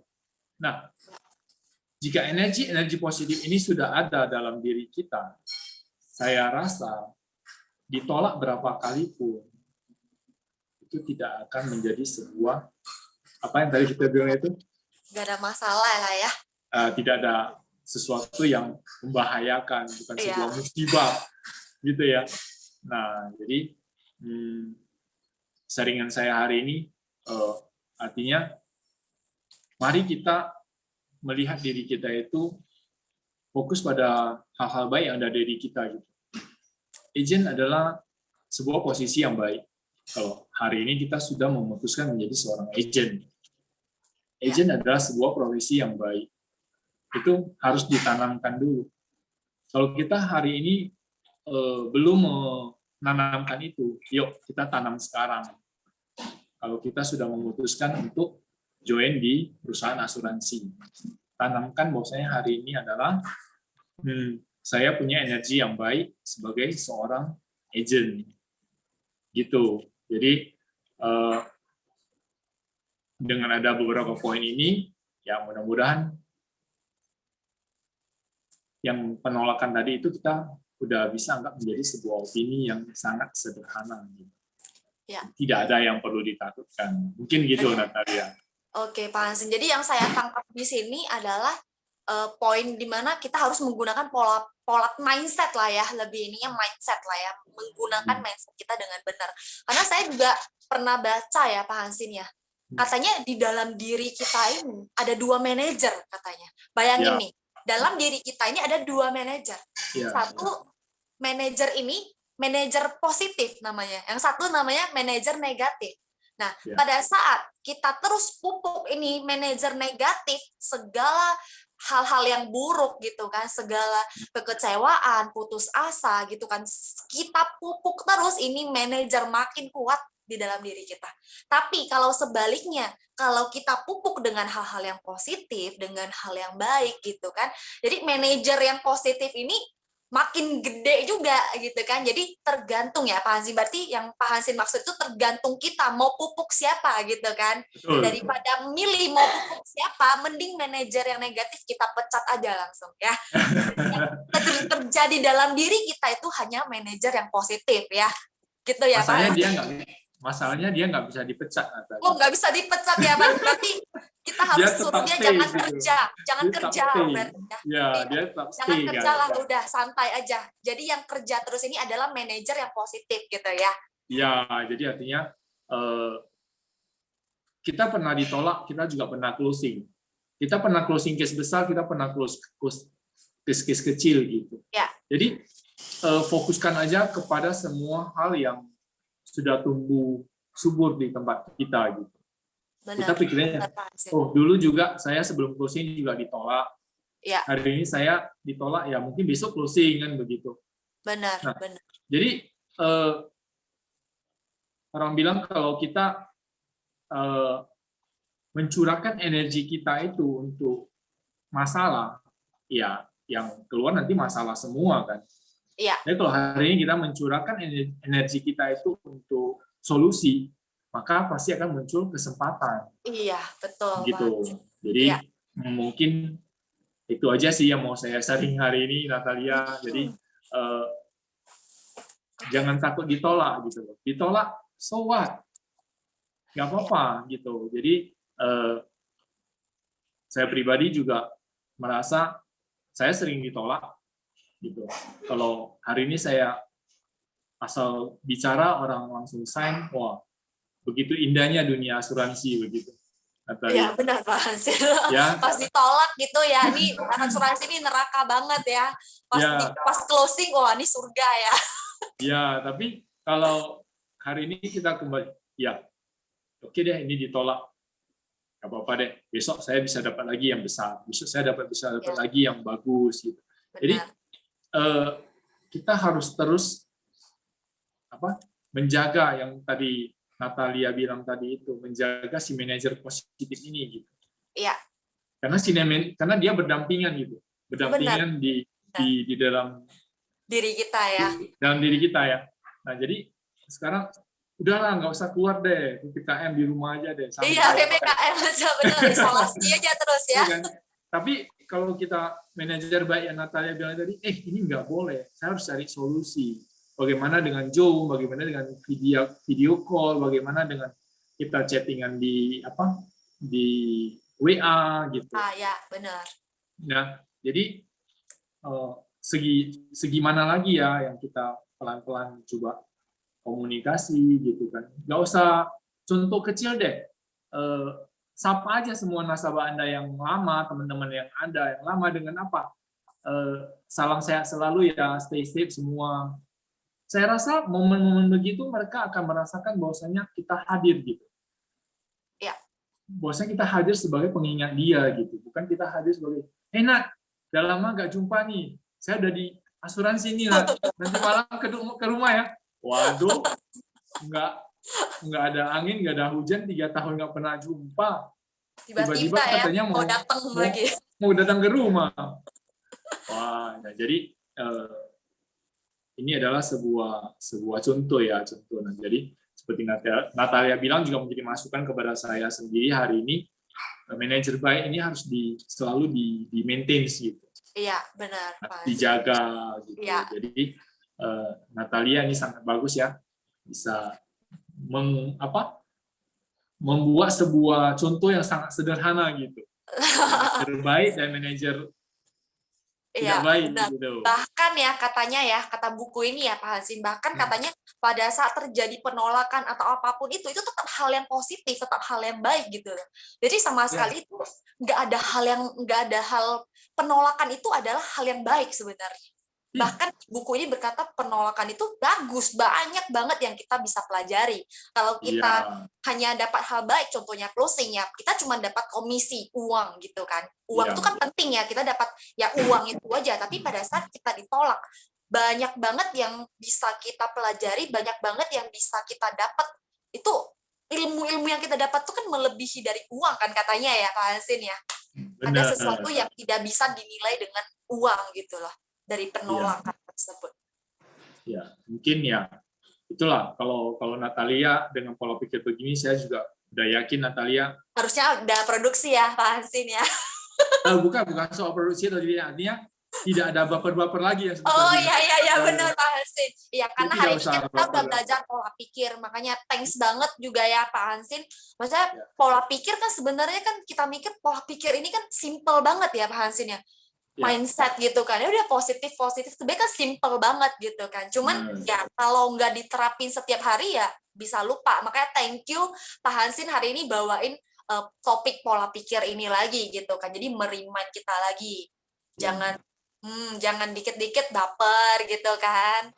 Nah, jika energi positif ini sudah ada dalam diri kita, saya rasa ditolak berapa kali pun itu tidak akan menjadi sebuah, apa yang tadi kita bilang itu, Gak ada masalah lah ya. tidak ada sesuatu yang membahayakan, bukan Iya. sebuah musibah gitu ya. Nah, jadi saringan saya hari ini artinya mari kita melihat diri kita itu fokus pada hal-hal baik yang ada di diri kita gitu. Agent adalah sebuah posisi yang baik. Kalau hari ini kita sudah memutuskan menjadi seorang agent. Agent adalah sebuah profesi yang baik. Itu harus ditanamkan dulu. Kalau kita hari ini belum menanamkan itu, yuk kita tanam sekarang. Kalau kita sudah memutuskan untuk join di perusahaan asuransi, tanamkan bahwasanya hari ini adalah saya punya energi yang baik sebagai seorang agent. Gitu. Jadi dengan ada beberapa poin ini, ya mudah-mudahan yang penolakan tadi itu kita udah bisa anggap menjadi sebuah opini yang sangat sederhana. Ya. Tidak ada yang perlu ditakutkan. Mungkin gitu, Natalia. Oke, Pak Hansen. Jadi yang saya tangkap di sini adalah poin di mana kita harus menggunakan pola mindset lah ya, lebih ininya mindset lah ya, menggunakan mindset kita dengan benar. Karena saya juga pernah baca ya, Pak Hansen ya, katanya di dalam diri kita ini ada 2 manajer katanya. Bayangin nih, dalam diri kita ini ada 2 manajer. Satu manajer ini manajer positif namanya, yang satu namanya manajer negatif. Nah, pada saat kita terus pupuk ini manajer negatif, segala hal-hal yang buruk gitu kan, segala kekecewaan, putus asa gitu kan, kita pupuk terus ini manajer makin kuat di dalam diri kita. Tapi kalau sebaliknya, kalau kita pupuk dengan hal-hal yang positif, dengan hal yang baik gitu kan, jadi manajer yang positif ini makin gede juga gitu kan. Jadi tergantung ya Pak Hansin, berarti yang Pak Hansin maksud itu tergantung kita mau pupuk siapa gitu kan. Betul. Daripada milih mau pupuk siapa, mending manajer yang negatif kita pecat aja langsung ya. Yang terjadi dalam diri kita itu hanya manajer yang positif ya. Gitu ya Pak. Masalahnya dia nggak bisa dipecat. Oh, nggak bisa dipecat ya Pak. Berarti kita harus suruh dia jangan gitu. Kerja, jangan dia kerja berarti ya. Dia tetap jangan stay, kerja lah, kan? udah santai aja. Jadi yang kerja terus ini adalah manajer yang positif gitu ya. Ya, jadi artinya kita pernah ditolak, kita juga pernah closing. Kita pernah closing case besar, kita pernah close case kecil gitu. Ya. Jadi fokuskan aja kepada semua hal yang sudah tumbuh subur di tempat kita gitu. Benar. Kita pikirnya, oh dulu juga saya sebelum closing juga ditolak. Ya. Hari ini saya ditolak, ya mungkin besok closing kan begitu. Benar, nah, benar. Jadi orang bilang kalau kita mencurahkan energi kita itu untuk masalah, ya yang keluar nanti masalah semua kan. Iya. Jadi kalau hari ini kita mencurahkan energi kita itu untuk solusi, maka pasti akan muncul kesempatan. Iya, betul. Gitu. Pak. Jadi ya. Mungkin itu aja sih yang mau saya sharing hari ini, Natalia. Jadi jangan takut ditolak gitu loh. Ditolak, so what? Nggak apa-apa gitu. Jadi saya pribadi juga merasa saya sering ditolak gitu. Kalau hari ini saya asal bicara orang langsung sign, wah begitu indahnya dunia asuransi begitu. Iya benar Pak Hansin. Ya. Pas ditolak gitu ya, ini asuransi ini neraka banget ya. Pas closing, wah ini surga ya. Ya, tapi kalau hari ini kita kembali, ya oke deh ini ditolak. Gak apa-apa deh, besok saya bisa dapat lagi yang besar, besok saya bisa dapat lagi yang bagus gitu. Benar. Jadi kita harus terus menjaga yang tadi Natalia bilang tadi itu, menjaga si manajer positif ini gitu. Iya. karena dia berdampingan gitu, berdampingan di dalam diri kita ya. Dalam diri kita ya. Nah jadi sekarang udahlah nggak usah keluar deh, PPKM di rumah aja deh. Iya, PPKM aja benar, isolasi aja terus ya. Kan? Tapi kalau kita manajer baik yang Natalia bilang tadi, ini nggak boleh, saya harus cari solusi. Bagaimana dengan Zoom, bagaimana dengan video call, bagaimana dengan kita chattingan di WA gitu. Ya benar. Nah jadi segi mana lagi ya yang kita pelan-pelan coba komunikasi gitu kan. Nggak usah contoh kecil deh. Sapa aja semua nasabah Anda yang lama, teman-teman yang lama dengan apa? Salam sehat selalu ya, stay safe semua. Saya rasa momen-momen begitu mereka akan merasakan bahwasanya kita hadir gitu. Ya. Bahwasanya kita hadir sebagai pengingat dia gitu, bukan kita hadir sebagai Nat, udah lama nggak jumpa nih. Saya udah di asuransi nih, Nat. Nanti malam ke rumah ya. Waduh, nggak ada angin, nggak ada hujan, 3 tahun nggak pernah jumpa. Tiba-tiba katanya mau datang lagi. Mau datang ke rumah. Wah, nah, jadi ini adalah sebuah contoh ya, contoh. Nah, jadi seperti Natalia bilang juga menjadi masukan kepada saya sendiri hari ini, manajer baik ini harus selalu di maintain gitu. Iya, benar. Dijaga gitu. Ya. Jadi Natalia ini sangat bagus ya, bisa membuat sebuah contoh yang sangat sederhana gitu. Manajer baik dan manajer tidak baik gitu. Bahkan ya katanya ya, kata buku ini ya Pak Hansin, bahkan katanya pada saat terjadi penolakan atau apapun itu tetap hal yang positif, tetap hal yang baik gitu. Jadi sama sekali itu nggak ada hal penolakan itu adalah hal yang baik sebenarnya. Bahkan buku ini berkata penolakan itu bagus, banyak banget yang kita bisa pelajari. Kalau kita hanya dapat hal baik, contohnya closing ya, kita cuma dapat komisi, uang gitu kan. Uang itu kan penting ya, kita dapat ya uang itu aja. Tapi pada saat kita ditolak, banyak banget yang bisa kita pelajari, banyak banget yang bisa kita dapat. Itu ilmu-ilmu yang kita dapat itu kan melebihi dari uang kan katanya ya Pak Hansin ya. Ada sesuatu yang tidak bisa dinilai dengan uang gitu loh. Dari penolakan tersebut. Ya, mungkin ya. Itulah kalau Natalia dengan pola pikir begini, saya juga udah yakin Natalia harusnya udah produksi ya Pak Hansin ya. Bukan soal produksi atau artinya tidak ada baper-baper lagi yang iya benar Pak Hansin. Iya, karena hari ini kita udah belajar pola pikir, makanya thanks banget juga ya Pak Hansin. Maksudnya pola pikir kan sebenarnya kan kita mikir pola pikir ini kan simple banget ya Pak Hansin ya. Mindset gitu kan, ya udah positif sebenarnya kan simple banget gitu kan, cuman ya kalau nggak diterapin setiap hari ya bisa lupa. Makanya thank you Pak Hansin hari ini bawain topik pola pikir ini lagi gitu kan, jadi merimain kita lagi, jangan dikit-dikit baper gitu kan.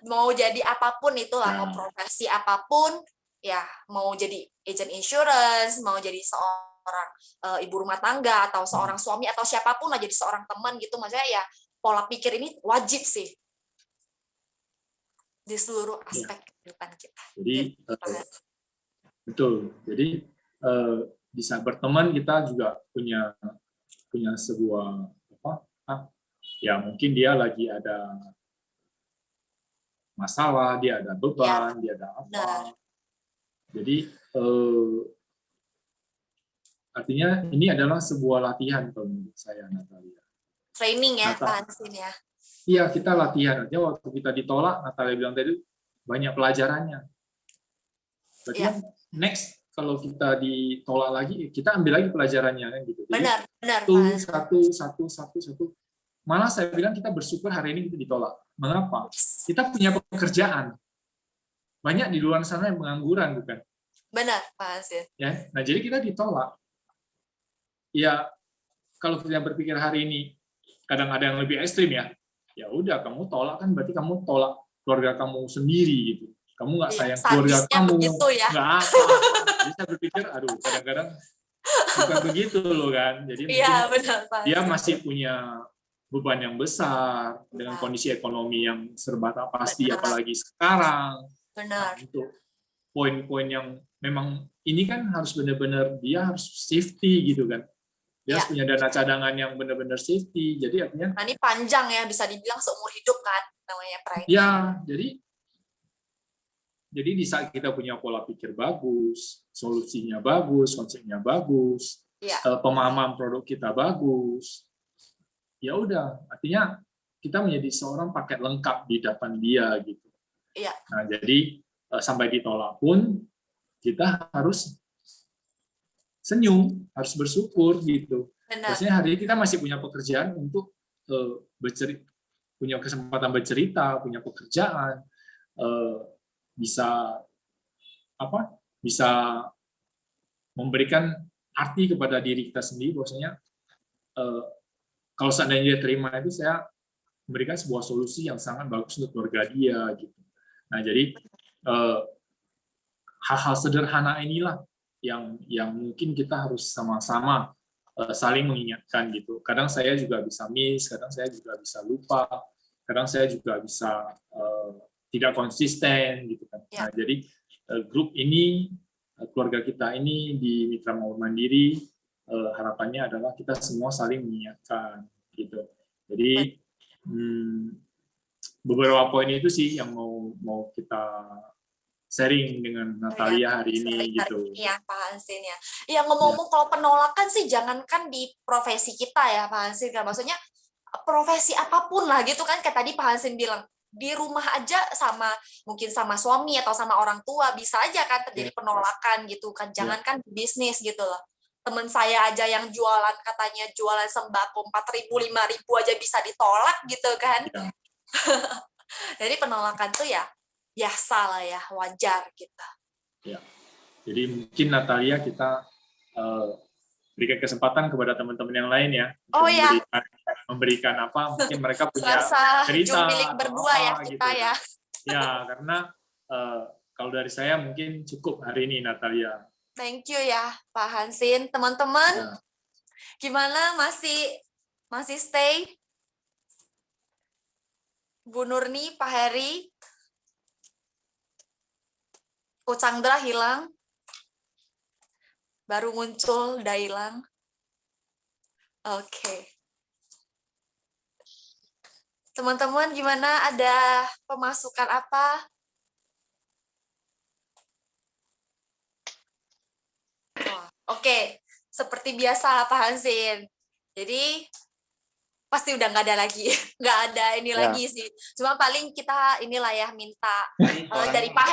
Mau jadi apapun itulah, mau profesi apapun ya, mau jadi agent insurance, mau jadi seorang ibu rumah tangga atau seorang suami atau siapapun lah, jadi seorang teman gitu, maksudnya ya pola pikir ini wajib sih di seluruh aspek kehidupan kita. Jadi betul. Jadi di saat berteman kita juga punya sebuah ya mungkin dia lagi ada masalah, dia ada beban, dia ada apa. Jadi artinya ini adalah sebuah latihan kalau menurut saya, Natalia. Training ya, Pak Hansin ya. Iya, kita latihan. Artinya waktu kita ditolak, Natalia bilang tadi, banyak pelajarannya. Berarti kan next, kalau kita ditolak lagi, kita ambil lagi pelajarannya. Kan, gitu. Jadi, benar. Satu. Malah saya bilang kita bersyukur hari ini kita ditolak. Mengapa? Kita punya pekerjaan. Banyak di luar sana yang pengangguran, bukan? Benar, Pak Hansin. Ya, nah jadi kita ditolak. Ya, kalau kita berpikir hari ini, kadang ada yang lebih ekstrim ya. Ya udah, kamu tolak kan berarti kamu tolak keluarga kamu sendiri gitu. Kamu nggak sayang keluarga kamu, ya. nggak apa. Jadi saya berpikir, aduh, kadang-kadang bukan begitu loh kan. Jadi benar, Pak. Dia masih punya beban yang besar dengan kondisi ekonomi yang serba tak pasti, apalagi sekarang. Benar. Nah, untuk poin-poin yang memang ini kan harus benar-benar dia harus safety gitu kan. Dia Ya. harus punya dana cadangan yang benar-benar safety. Jadi artinya, Nah, ini panjang ya, bisa dibilang seumur hidup kan namanya pride. ya, jadi di saat kita punya pola pikir bagus, solusinya bagus, konsepnya bagus, Ya. pemahaman produk kita bagus, ya udah, artinya kita menjadi seorang paket lengkap di depan dia gitu. Iya. Nah, jadi sampai ditolak pun kita harus senyum, harus bersyukur gitu. Benar. Biasanya hari ini kita masih punya pekerjaan untuk punya kesempatan bercerita, punya pekerjaan, bisa memberikan arti kepada diri kita sendiri. Bahwasanya kalau seandainya dia terima itu, saya memberikan sebuah solusi yang sangat bagus untuk keluarga dia gitu. Nah, jadi hal-hal sederhana inilah yang mungkin kita harus sama-sama saling mengingatkan gitu. Kadang saya juga bisa miss, kadang saya juga bisa lupa, kadang saya juga bisa tidak konsisten gitu kan. Ya. Nah, jadi grup ini, keluarga kita ini di Mitra Maur Mandiri, harapannya adalah kita semua saling mengingatkan gitu. Jadi beberapa poin itu sih yang mau kita sharing dengan Natalia hari ini gitu. Ya, Pak Hansin ya. Ya, ngomong-ngomong kalau penolakan sih jangankan di profesi kita ya, Pak Hansin. Maksudnya profesi apapun lah gitu kan, kayak tadi Pak Hansin bilang, di rumah aja mungkin sama suami atau sama orang tua bisa aja kan terjadi penolakan gitu kan. Jangankan di bisnis gitu loh. Temen saya aja yang jualan, katanya jualan sembako 4.000, 5.000 aja bisa ditolak gitu kan. Ya. Jadi penolakan tuh ya biasa lah ya, wajar gitu. Ya. Jadi mungkin Natalia kita berikan kesempatan kepada teman-teman yang lain ya. Oh ya. Memberikan apa? Mungkin mereka punya cerita milik berdua ya kita gitu. Ya. Ya, karena kalau dari saya mungkin cukup hari ini Natalia. Thank you ya Pak Hansin. Teman-teman, ya. Gimana masih stay? Bu Nurni, Pak Heri, Ko Chandra hilang, baru muncul udah hilang. Oke. Teman-teman gimana, ada pemasukan apa? Oke, seperti biasa Pak Hansin. Jadi pasti udah nggak ada lagi, nggak ada ini lagi sih. Cuma paling kita inilah ya minta dari Pak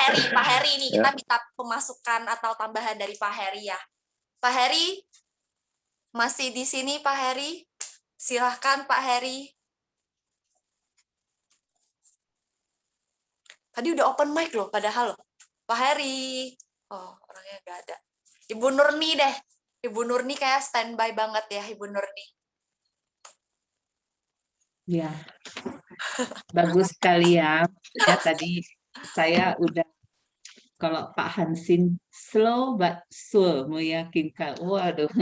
Heri ini kita minta pemasukan atau tambahan dari Pak Heri ya. Pak Heri masih di sini Pak Heri? Silahkan Pak Heri. Tadi udah open mic loh, padahal loh. Pak Heri. Oh, orangnya nggak ada. Ibu Nurni deh. Ibu Nurni kayak standby banget ya, Ibu Nurni. Ya, bagus sekali ya. Ya tadi saya udah, kalau Pak Hansin slow but sure meyakinkan. Waduh.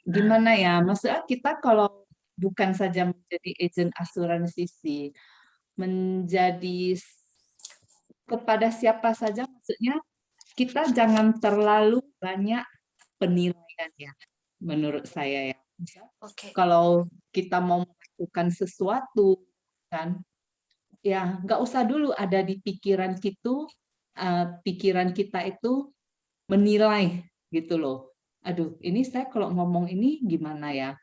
Gimana ya? Maksudnya kita kalau bukan saja menjadi agen asuransi sih, menjadi kepada siapa saja, maksudnya kita jangan terlalu banyak penilaian ya, menurut saya ya. Okay. Kalau kita mau melakukan sesuatu kan, ya nggak usah dulu ada di pikiran kita itu menilai gitu loh. Aduh, ini saya kalau ngomong ini gimana ya?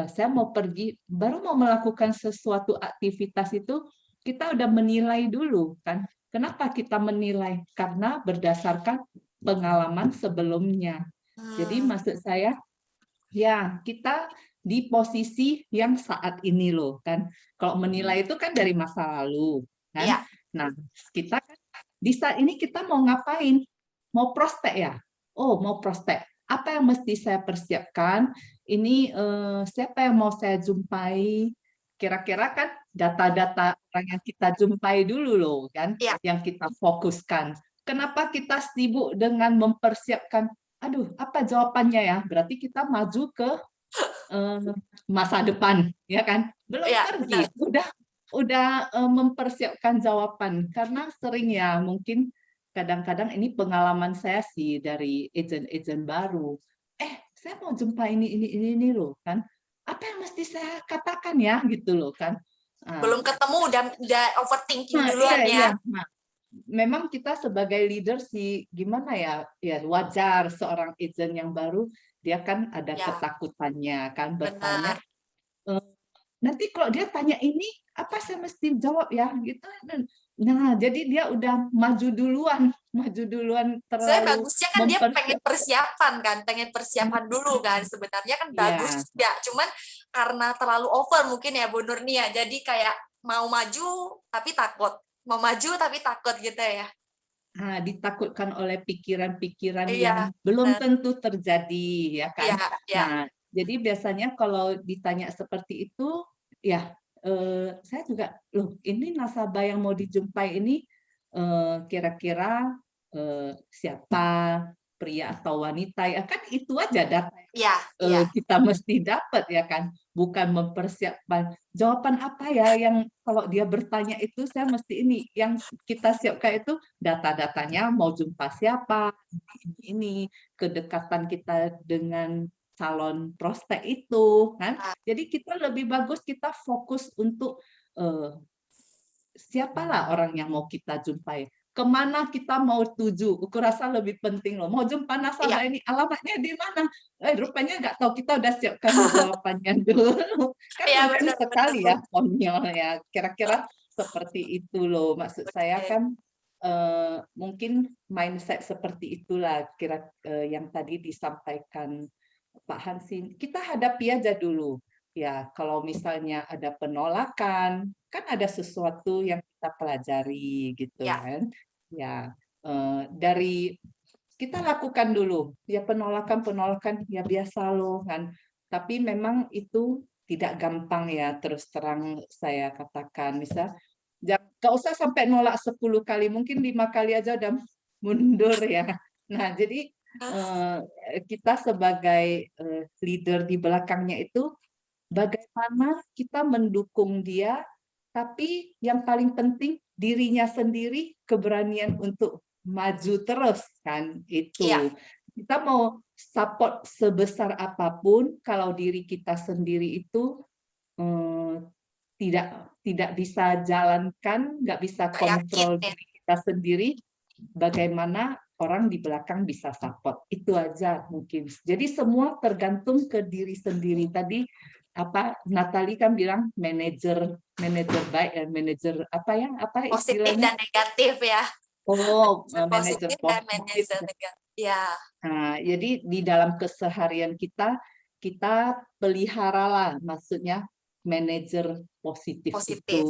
Saya mau pergi, baru mau melakukan sesuatu aktivitas itu kita udah menilai dulu kan. Kenapa kita menilai? Karena berdasarkan pengalaman sebelumnya. Jadi maksud saya, ya, kita di posisi yang saat ini loh kan. Kalau menilai itu kan dari masa lalu kan. Ya. Nah, kita di saat ini kita mau ngapain? Mau prospek ya? Oh, mau prospek. Apa yang mesti saya persiapkan? Ini siapa yang mau saya jumpai? Kira-kira kan data-data orang yang kita jumpai dulu loh kan, ya. Yang kita fokuskan. Kenapa kita sibuk dengan mempersiapkan? Aduh, apa jawabannya ya? Berarti kita maju ke masa depan, ya kan? Belum ya, pergi, udah mempersiapkan jawaban. Karena sering ya, mungkin kadang-kadang ini pengalaman saya sih dari agen-agen baru. saya mau jumpa ini loh kan. Apa yang mesti saya katakan ya gitu loh kan. Belum ketemu udah overthinking Nah, duluan iya. ya. Nah, memang kita sebagai leader sih gimana ya, ya wajar seorang agent yang baru dia kan ada Ya, ketakutannya kan bertanya, benar. nanti kalau dia tanya ini apa saya mesti jawab ya gitu. Nah, jadi dia udah maju duluan Saya terlalu bagusnya kan dia pengen persiapan kan, pengen persiapan dulu kan. Sebenarnya kan bagus ya. juga, cuman karena terlalu over mungkin ya Bu Nurnia. Jadi kayak mau maju tapi takut, mau maju tapi takut gitu ya. Nah, ditakutkan oleh pikiran-pikiran Iya, yang belum benar. tentu terjadi, ya Iya, kan? iya, Nah, jadi biasanya kalau ditanya seperti itu, ya saya juga, loh ini nasabah yang mau dijumpai ini kira-kira siapa, pria atau wanita, ya kan itu aja data iya, iya. kita mesti dapat ya kan, bukan mempersiapkan jawaban apa ya yang kalau dia bertanya itu saya mesti ini yang kita siapkan itu data-datanya mau jumpa siapa ini kedekatan kita dengan calon prospek itu kan, Ah, jadi kita lebih bagus kita fokus untuk siapalah orang yang mau kita jumpai, kemana kita mau tuju. Aku rasa lebih penting loh. Mau jumpa iya, nasabah ini, alamatnya di mana? Rupanya nggak tahu, kita udah siapkan jawabannya dulu. Kan iya lucu benar, benar sekali Bu. ya, konyol ya. Kira-kira seperti itu loh. Maksud saya Oke. kan mungkin mindset seperti itulah yang tadi disampaikan Pak Hansin. Kita hadapi aja dulu. Ya, kalau misalnya ada penolakan, kan ada sesuatu yang kita pelajari gitu Ya, kan. Ya, dari kita lakukan dulu. Ya penolakan ya biasa loh kan. Tapi memang itu tidak gampang ya, terus terang saya katakan. Misal, nggak usah sampai nolak 10 kali, mungkin 5 kali aja udah mundur ya. Nah, jadi kita sebagai leader di belakangnya itu bagaimana kita mendukung dia, tapi yang paling penting dirinya sendiri keberanian untuk maju terus kan iya, itu. Kita mau support sebesar apapun kalau diri kita sendiri itu eh, tidak tidak bisa jalankan, nggak bisa nggak yakin kontrol ya. diri kita sendiri, bagaimana orang di belakang bisa support. Itu aja mungkin. Jadi semua tergantung ke diri sendiri. Tadi apa Natali kan bilang manajer baik dan manajer apa ya? Apa Positif istilahnya? dan negatif ya. Oh, Manajer manajer positif dan positif. manajer negatif. Ya, Nah, jadi di dalam keseharian kita peliharalah, maksudnya manajer positif itu, positif.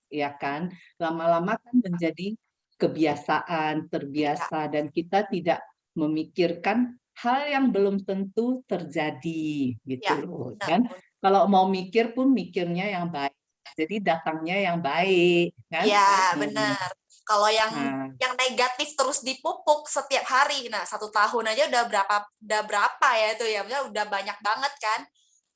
ya kan? Lama-lama kan menjadi kebiasaan, Ya, terbiasa, dan kita tidak memikirkan hal yang belum tentu terjadi, gitu ya, loh, benar. kan? Kalau mau mikir pun mikirnya yang baik, jadi datangnya yang baik, kan? Ya, Hmm. benar. Kalau Nah, yang negatif terus dipupuk setiap hari, nah 1 tahun aja udah berapa ya itu ya, maksudnya udah banyak banget kan.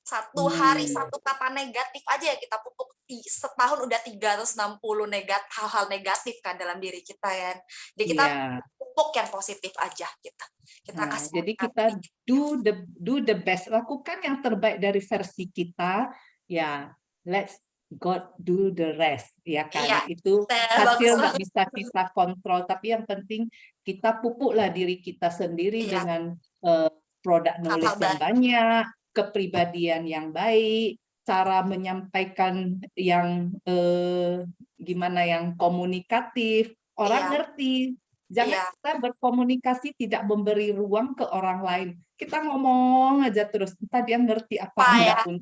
1 hari hmm, 1 kata negatif aja ya kita pupuk, setahun udah 360 hal-hal negatif kan dalam diri kita ya. Jadi kita iya. pupuk yang positif aja gitu. Kita Nah, kasih jadi kita hati. do the best, lakukan yang terbaik dari versi kita, ya. Let's God do the rest, ya Iya, kan? Itu bagus hasil nggak banget. bisa kita kontrol, tapi yang penting kita pupuklah diri kita sendiri Iya, dengan produk hal-hal knowledge yang baik. banyak, kepribadian yang baik, cara menyampaikan yang gimana yang komunikatif, orang Iya, ngerti. Jangan iya. kita berkomunikasi tidak memberi ruang ke orang lain. Kita ngomong aja terus, entah dia ngerti apa Pak ya. enggak pun.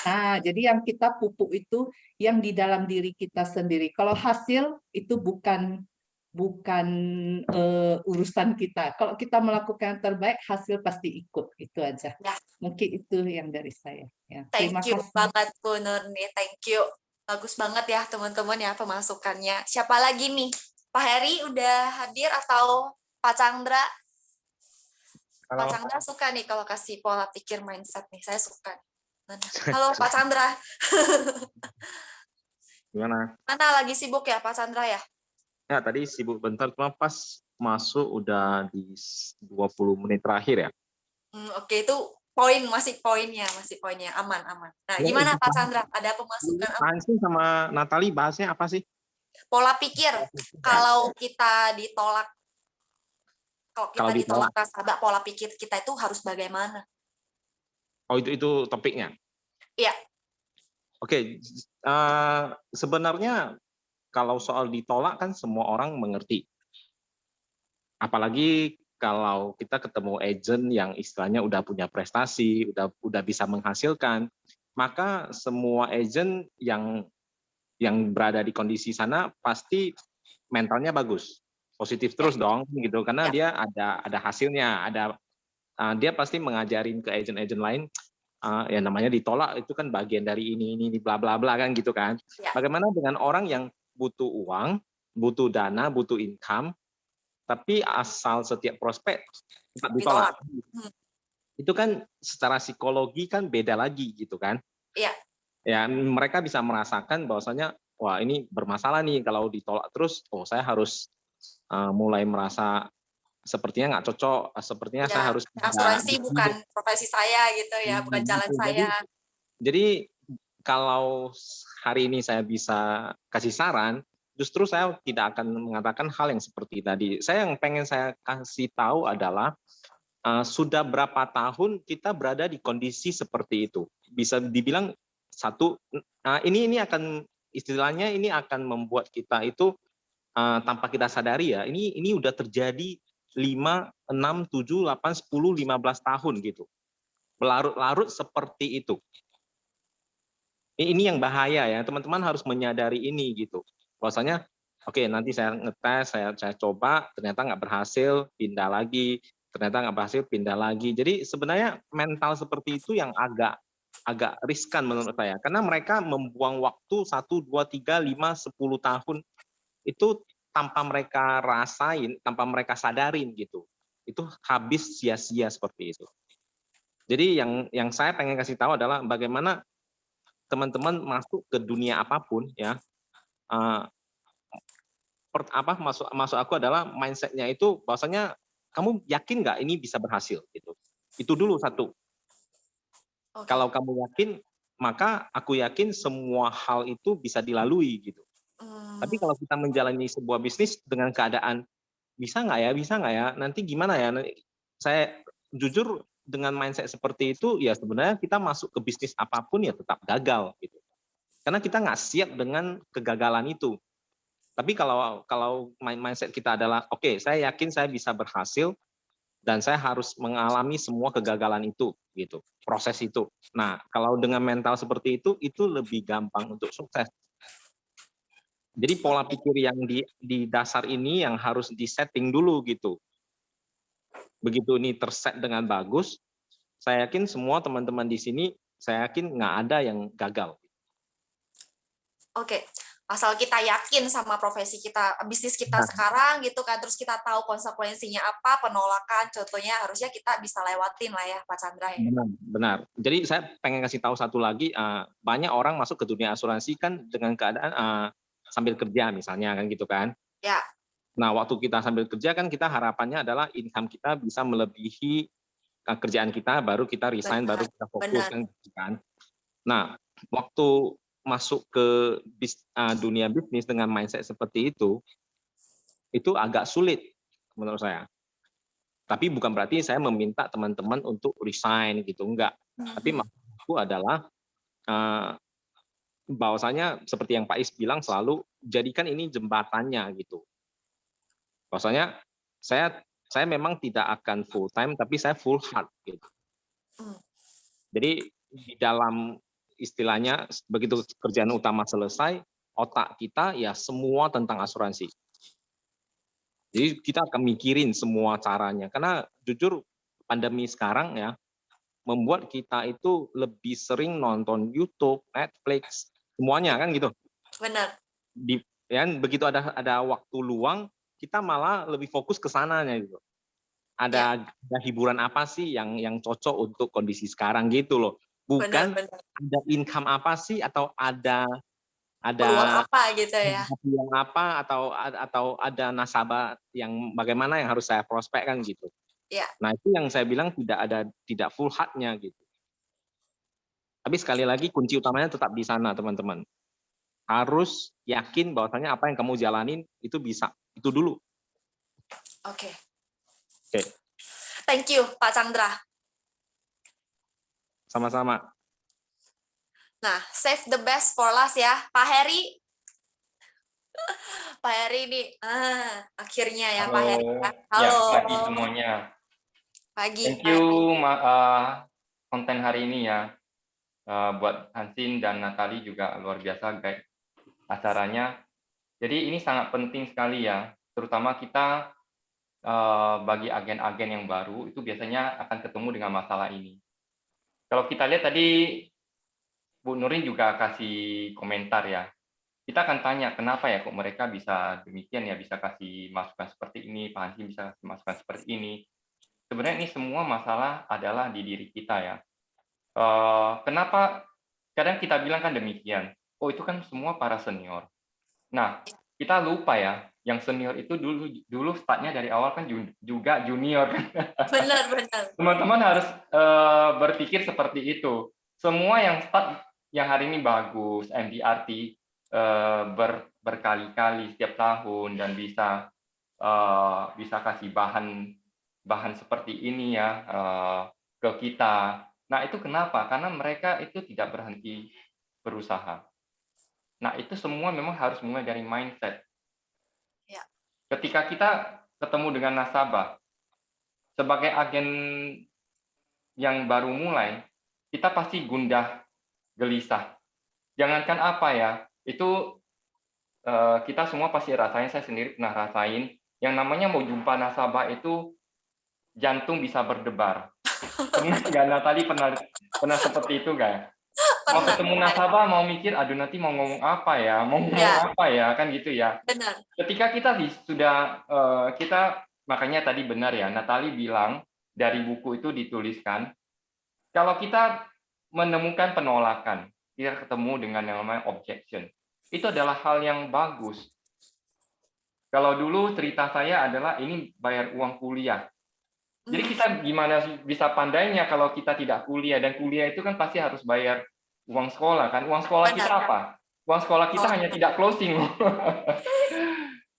Nah, jadi yang kita pupuk itu yang di dalam diri kita sendiri. Kalau hasil itu bukan bukan urusan kita. Kalau kita melakukan yang terbaik, hasil pasti ikut. Itu aja. Ya, Mungkin itu yang dari saya. Ya, terima thank you kasih. banget Bu Nurni, thank you. Bagus banget ya teman-teman ya pemasukannya. Siapa lagi nih? Pak Heri udah hadir atau Pak Chandra? Pak Halo, Chandra suka nih kalau kasih pola pikir mindset nih, saya suka. Mana? Halo Pak Chandra. gimana? Mana lagi sibuk ya Pak Chandra ya? Ya, tadi sibuk bentar, cuma pas masuk udah di 20 menit terakhir ya. Oke, itu masih poinnya aman. Nah, Ya, gimana Ibu Pak Chandra? Ada pemasukan apa? Francine sama Natali bahasnya apa sih? Pola pikir kalau kita ditolak, Kalau ditolak. nasabah, pola pikir kita itu harus bagaimana? Oh, itu topiknya. Iya. Oke, sebenarnya kalau soal ditolak kan semua orang mengerti. Apalagi kalau kita ketemu agent yang istilahnya udah punya prestasi, udah bisa menghasilkan, maka semua agent yang berada di kondisi sana pasti mentalnya bagus, positif terus dong gitu, karena dia ada hasilnya, dia pasti mengajarin ke agent-agent lain, ya namanya ditolak itu kan bagian dari ini bla bla bla kan gitu kan. Ya. Bagaimana dengan orang yang butuh uang, butuh dana, butuh income, tapi asal setiap prospek ditolak. Itu kan secara psikologi kan beda lagi gitu kan. Iya. Ya, mereka bisa merasakan bahwasanya wah ini bermasalah nih kalau ditolak terus, saya harus mulai merasa sepertinya nggak cocok, sepertinya saya harus asuransi bukan profesi saya gitu ya, bukan jalan saya. Jadi kalau hari ini saya bisa kasih saran, justru saya tidak akan mengatakan hal yang seperti tadi. Yang pengen saya kasih tahu adalah sudah berapa tahun kita berada di kondisi seperti itu. Bisa dibilang ini akan istilahnya ini akan membuat kita itu tanpa kita sadari ya, ini udah terjadi 5, 6, 7, 8, 10, 15 tahun gitu. Berlarut-larut seperti itu. Ini yang bahaya ya, teman-teman harus menyadari ini gitu. Bahwasanya oke, nanti saya ngetes, saya coba, ternyata nggak berhasil, pindah lagi, ternyata nggak berhasil, pindah lagi. Jadi sebenarnya mental seperti itu yang agak riskan menurut saya, karena mereka membuang waktu 1, 2, 3, 5, 10 tahun itu tanpa mereka rasain, tanpa mereka sadarin gitu. Itu habis sia-sia seperti itu. Jadi yang saya pengen kasih tahu adalah bagaimana teman-teman masuk ke dunia apapun ya, masuk aku adalah mindset-nya itu bahwasanya kamu yakin nggak ini bisa berhasil gitu. Itu dulu satu. Okay. Kalau kamu yakin, maka aku yakin semua hal itu bisa dilalui gitu. Tapi kalau kita menjalani sebuah bisnis dengan keadaan bisa nggak ya, nanti gimana ya? Saya jujur dengan mindset seperti itu ya sebenarnya kita masuk ke bisnis apapun ya tetap gagal gitu. Karena kita nggak siap dengan kegagalan itu. Tapi kalau mindset kita adalah oke, saya yakin saya bisa berhasil dan saya harus mengalami semua kegagalan itu gitu, proses itu. Nah, kalau dengan mental seperti itu lebih gampang untuk sukses. Jadi pola pikir yang di dasar ini yang harus disetting dulu gitu. Begitu ini terset dengan bagus, saya yakin semua teman-teman di sini, saya yakin nggak ada yang gagal. Oke, asal kita yakin sama profesi kita, bisnis kita sekarang gitu kan, terus kita tahu konsekuensinya apa, penolakan, contohnya harusnya kita bisa lewatin lah ya, Pak Chandra ya. Benar. Jadi saya pengen kasih tahu satu lagi, banyak orang masuk ke dunia asuransi kan dengan keadaan sambil kerja misalnya kan gitu kan. Ya. Nah, waktu kita sambil kerja kan kita harapannya adalah income kita bisa melebihi kerjaan kita, baru kita resign, baru kita fokus kan. Nah, waktu masuk ke dunia bisnis dengan mindset seperti itu agak sulit menurut saya. Tapi bukan berarti saya meminta teman-teman untuk resign gitu, enggak. Tapi maksudku adalah bahwasanya seperti yang Pak Is bilang selalu jadikan ini jembatannya gitu. Bahwasanya saya memang tidak akan full time, tapi saya full heart gitu. Jadi di dalam istilahnya begitu kerjaan utama selesai, otak kita ya semua tentang asuransi. Jadi kita akan mikirin semua caranya. Karena jujur pandemi sekarang ya membuat kita itu lebih sering nonton YouTube, Netflix, semuanya kan gitu. Benar. Begitu ada waktu luang, kita malah lebih fokus ke sananya gitu. Ada hiburan apa sih yang cocok untuk kondisi sekarang gitu loh. Bukan benar. Ada income apa sih atau ada peluang apa gitu ya. Peluang apa atau ada nasabah yang bagaimana yang harus saya prospek kan gitu. Iya. Nah, itu yang saya bilang tidak full hard-nya gitu. Tapi sekali lagi kunci utamanya tetap di sana, teman-teman. Harus yakin bahwasanya apa yang kamu jalanin itu bisa. Itu dulu. Oke. Oke. Thank you, Pak Chandra. Sama-sama. Nah, save the best for last ya. Pak Heri. Pak Heri ini, akhirnya ya Pak Heri. Ya, Halo. pagi semuanya. Pagi. Thank you konten hari ini ya. Buat Hansin dan Natali juga luar biasa guys acaranya. Jadi ini sangat penting sekali ya, terutama kita bagi agen-agen yang baru itu biasanya akan ketemu dengan masalah ini. Kalau kita lihat tadi Bu Nurin juga kasih komentar ya. Kita akan tanya kenapa ya kok mereka bisa demikian ya, bisa kasih masukan seperti ini, Pak Hansin bisa kasih masukan seperti ini. Sebenarnya ini semua masalah adalah di diri kita ya. Kenapa kadang kita bilang kan demikian, oh itu kan semua para senior. Nah, kita lupa ya, yang senior itu dulu startnya dari awal kan juga junior. Benar. Teman-teman harus berpikir seperti itu. Semua yang start yang hari ini bagus, MDRT berkali-kali setiap tahun dan bisa kasih bahan seperti ini ya ke kita. Nah, itu kenapa? Karena mereka itu tidak berhenti berusaha. Nah, itu semua memang harus mulai dari mindset. Ya. Ketika kita ketemu dengan nasabah, sebagai agen yang baru mulai, kita pasti gundah, gelisah. Jangankan apa ya, itu kita semua pasti rasain, saya sendiri pernah rasain, yang namanya mau jumpa nasabah itu jantung bisa berdebar. Pernah nggak Natali pernah seperti itu nggak? Mau ketemu nasabah mau mikir, aduh nanti mau ngomong apa ya, apa ya, kan gitu ya. Benar. Ketika kita makanya tadi benar ya, Natali bilang dari buku itu dituliskan, kalau kita menemukan penolakan, kita ketemu dengan yang namanya objection, itu adalah hal yang bagus. Kalau dulu cerita saya adalah ini bayar uang kuliah. Jadi kita gimana bisa pandainya kalau kita tidak kuliah, dan kuliah itu kan pasti harus bayar uang sekolah kan. Uang sekolah kita apa? Uang sekolah kita hanya tidak closing.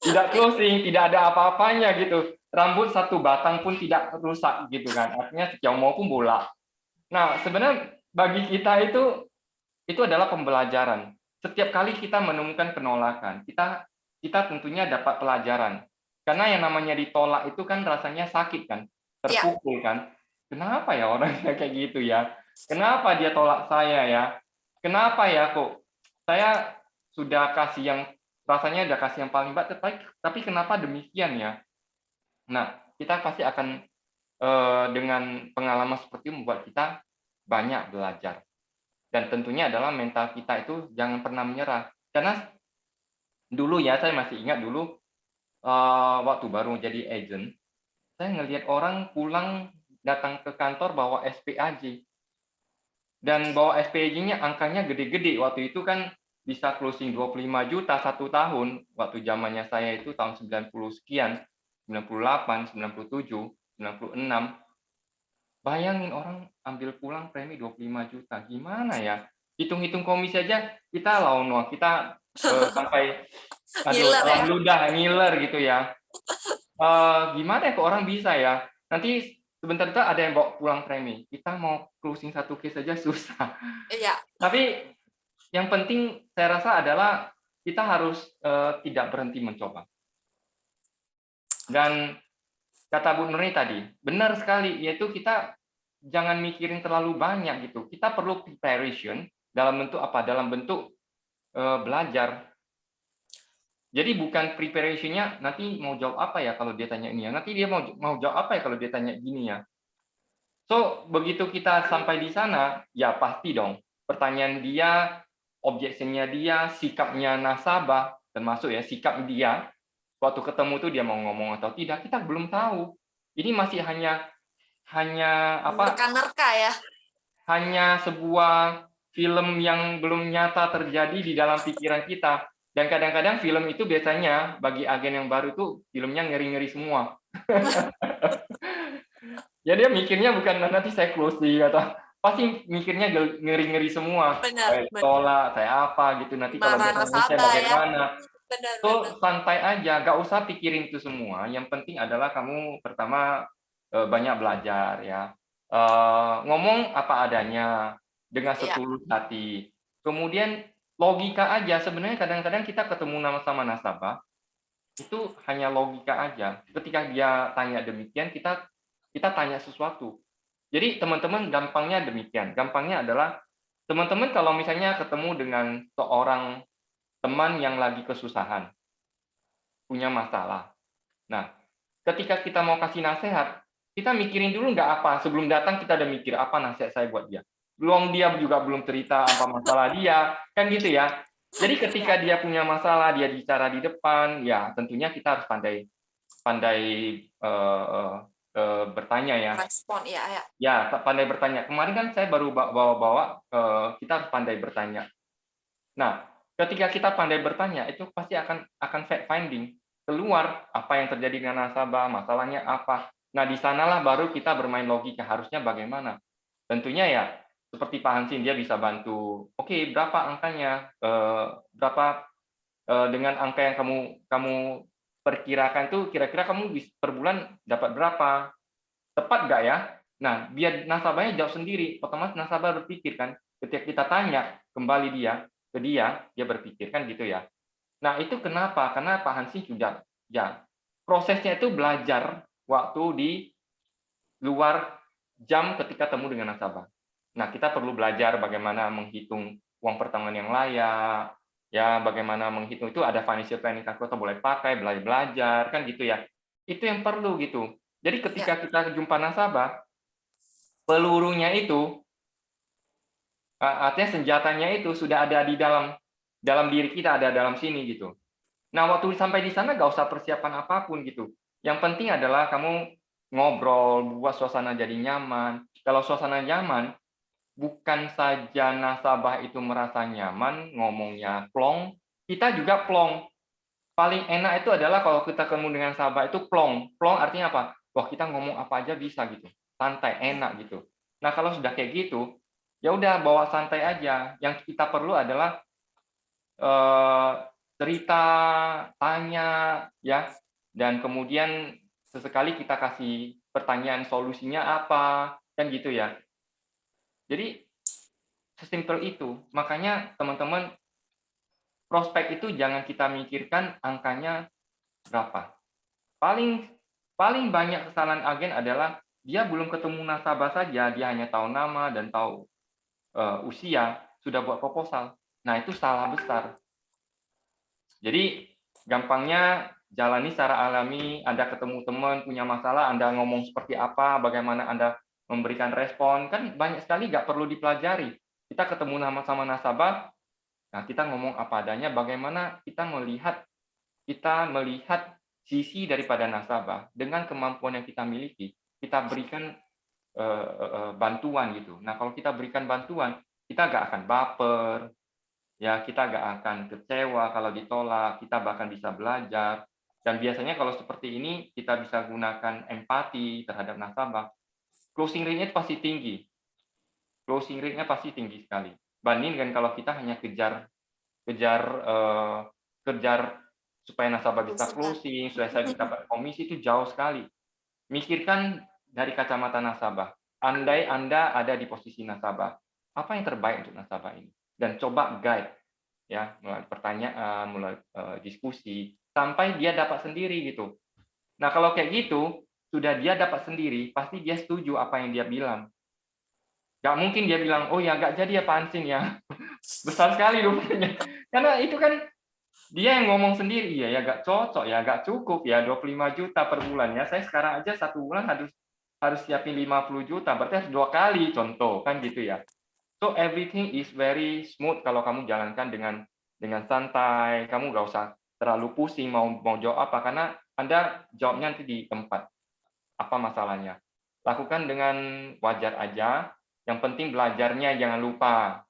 Tidak closing, tidak ada apa-apanya gitu. Rambut satu batang pun tidak rusak gitu kan. Artinya sejauh maupun bola. Nah, sebenarnya bagi kita itu adalah pembelajaran. Setiap kali kita menemukan penolakan, kita tentunya dapat pelajaran. Karena yang namanya ditolak itu kan rasanya sakit kan. Terpukul kan, kenapa ya orangnya kayak gitu ya, kenapa dia tolak saya ya, kenapa ya kok saya sudah kasih yang rasanya udah kasih yang paling baik, tapi kenapa demikian ya. Nah, kita pasti akan dengan pengalaman seperti itu membuat kita banyak belajar, dan tentunya adalah mental kita itu jangan pernah menyerah. Karena dulu ya, saya masih ingat dulu waktu baru jadi agent, saya ngelihat orang pulang datang ke kantor bawa SPAJ. Dan bawa SPAJ-nya angkanya gede-gede. Waktu itu kan bisa closing 25 juta satu tahun. Waktu zamannya saya itu tahun 90 sekian, 98, 97, 96. Bayangin orang ambil pulang premi 25 juta. Gimana ya? Hitung-hitung komisi aja kita kita sampai ludah ngiler gitu ya. Gimana ya kok orang bisa ya, nanti sebentar itu ada yang bawa pulang premi, kita mau closing satu case saja susah. Iya. Tapi yang penting saya rasa adalah kita harus tidak berhenti mencoba. Dan kata Bu Nurni tadi benar sekali, yaitu kita jangan mikirin terlalu banyak gitu. Kita perlu preparation dalam bentuk apa? Dalam bentuk belajar. Jadi bukan preparation-nya nanti mau jawab apa ya kalau dia tanya ini ya. Nanti dia mau jawab apa ya kalau dia tanya gini ya. So, begitu kita sampai di sana, ya pasti dong. Pertanyaan dia, objection-nya dia, sikapnya nasabah, termasuk ya sikap dia, waktu ketemu tuh dia mau ngomong atau tidak, kita belum tahu. Ini masih hanya apa? Nerka-nerka ya. Hanya sebuah film yang belum nyata terjadi di dalam pikiran kita. Dan kadang-kadang film itu biasanya bagi agen yang baru itu filmnya ngeri-ngeri semua. Ya dia mikirnya bukan nanti saya closing atau pasti mikirnya ngeri-ngeri semua. Benar, Saya benar. tolak, saya apa gitu. Nanti kalau Gimana besok saya nasabah ya? bagaimana? Benar, benar. So santai aja, gak usah pikirin itu semua. Yang penting adalah kamu pertama banyak belajar ya. Ngomong apa adanya dengan Iya, setulus hati. Kemudian logika aja. Sebenarnya kadang-kadang kita ketemu sama nasabah itu hanya logika aja. Ketika dia tanya demikian, kita tanya sesuatu. Jadi teman-teman gampangnya demikian. Gampangnya adalah teman-teman kalau misalnya ketemu dengan seorang teman yang lagi kesusahan, punya masalah. Nah, ketika kita mau kasih nasihat, kita mikirin dulu nggak apa. Sebelum datang kita udah mikir apa nasihat saya buat dia. Belum dia juga belum cerita apa masalah dia, kan gitu ya. Jadi ketika dia punya masalah, dia bicara di depan, ya tentunya kita harus pandai bertanya ya. respon ya, ya. Ya, pandai bertanya. Kemarin kan saya baru bawa-bawa kita harus pandai bertanya. Nah, ketika kita pandai bertanya, itu pasti akan fact finding. Keluar apa yang terjadi dengan nasabah, masalahnya apa. Nah, di sanalah baru kita bermain logika, harusnya bagaimana. Tentunya ya, seperti Pak Hansin, dia bisa bantu. Oke, berapa angkanya? Berapa dengan angka yang kamu perkirakan tuh, kira-kira kamu per bulan dapat berapa? Tepat nggak ya? Nah, biar nasabahnya jawab sendiri, otomatis nasabah berpikir kan, ketika kita tanya kembali ke dia berpikir kan gitu ya. Nah, itu kenapa? Karena Pak Hansi sudah ya prosesnya itu belajar waktu di luar jam ketika temu dengan nasabah. Nah, kita perlu belajar bagaimana menghitung uang pertanggungan yang layak, ya bagaimana menghitung itu ada financial planning calculator boleh pakai, belajar kan gitu ya. Itu yang perlu gitu. Jadi ketika kita jumpa nasabah, pelurunya itu artinya senjatanya itu sudah ada di dalam diri kita, ada dalam sini gitu. Nah, waktu sampai di sana nggak usah persiapan apapun gitu. Yang penting adalah kamu ngobrol, buat suasana jadi nyaman. Kalau suasana nyaman, bukan saja nasabah itu merasa nyaman, ngomongnya plong, kita juga plong. Paling enak itu adalah kalau kita ketemu dengan nasabah itu plong. Plong artinya apa? Wah, kita ngomong apa aja bisa gitu. Santai, enak gitu. Nah, kalau sudah kayak gitu, ya udah bawa santai aja. Yang kita perlu adalah cerita, tanya, ya, dan kemudian sesekali kita kasih pertanyaan solusinya apa, kan gitu ya. Jadi sesimpel itu. Makanya teman-teman prospek itu jangan kita mikirkan angkanya berapa. Paling banyak kesalahan agen adalah dia belum ketemu nasabah saja, dia hanya tahu nama dan tahu usia, sudah buat proposal. Nah, itu salah besar. Jadi gampangnya jalani secara alami, Anda ketemu teman, punya masalah, Anda ngomong seperti apa, bagaimana Anda memberikan respon, kan banyak sekali nggak perlu dipelajari. Kita ketemu sama nasabah, nah kita ngomong apa adanya, bagaimana kita melihat sisi daripada nasabah dengan kemampuan yang kita miliki, kita berikan bantuan gitu. Nah, kalau kita berikan bantuan, kita nggak akan baper, ya kita nggak akan kecewa kalau ditolak, kita bahkan bisa belajar. Dan biasanya kalau seperti ini, kita bisa gunakan empati terhadap nasabah. Closing rate-nya pasti tinggi. Closing rate-nya pasti tinggi sekali. Bandingkan kalau kita hanya kejar supaya nasabah bisa closing, supaya saya bisa dapat komisi, itu jauh sekali. Mikirkan dari kacamata nasabah. Andai Anda ada di posisi nasabah, apa yang terbaik untuk nasabah ini? Dan coba guide, ya, melalui pertanyaan, melalui diskusi, sampai dia dapat sendiri gitu. Nah, kalau kayak gitu, sudah dia dapat sendiri, pasti dia setuju apa yang dia bilang. Nggak mungkin dia bilang, oh ya nggak jadi ya Pak Hansin ya. Besar sekali rupanya. Karena itu kan dia yang ngomong sendiri, ya nggak cocok, ya nggak cukup ya 25 juta per bulan ya. Saya sekarang aja 1 bulan harus siapin 50 juta, berarti harus 2 kali contoh, kan gitu ya. So everything is very smooth kalau kamu jalankan dengan santai, kamu nggak usah terlalu pusing mau jawab apa, karena Anda jawabnya nanti di tempat. Apa masalahnya? Lakukan dengan wajar aja, yang penting belajarnya jangan lupa.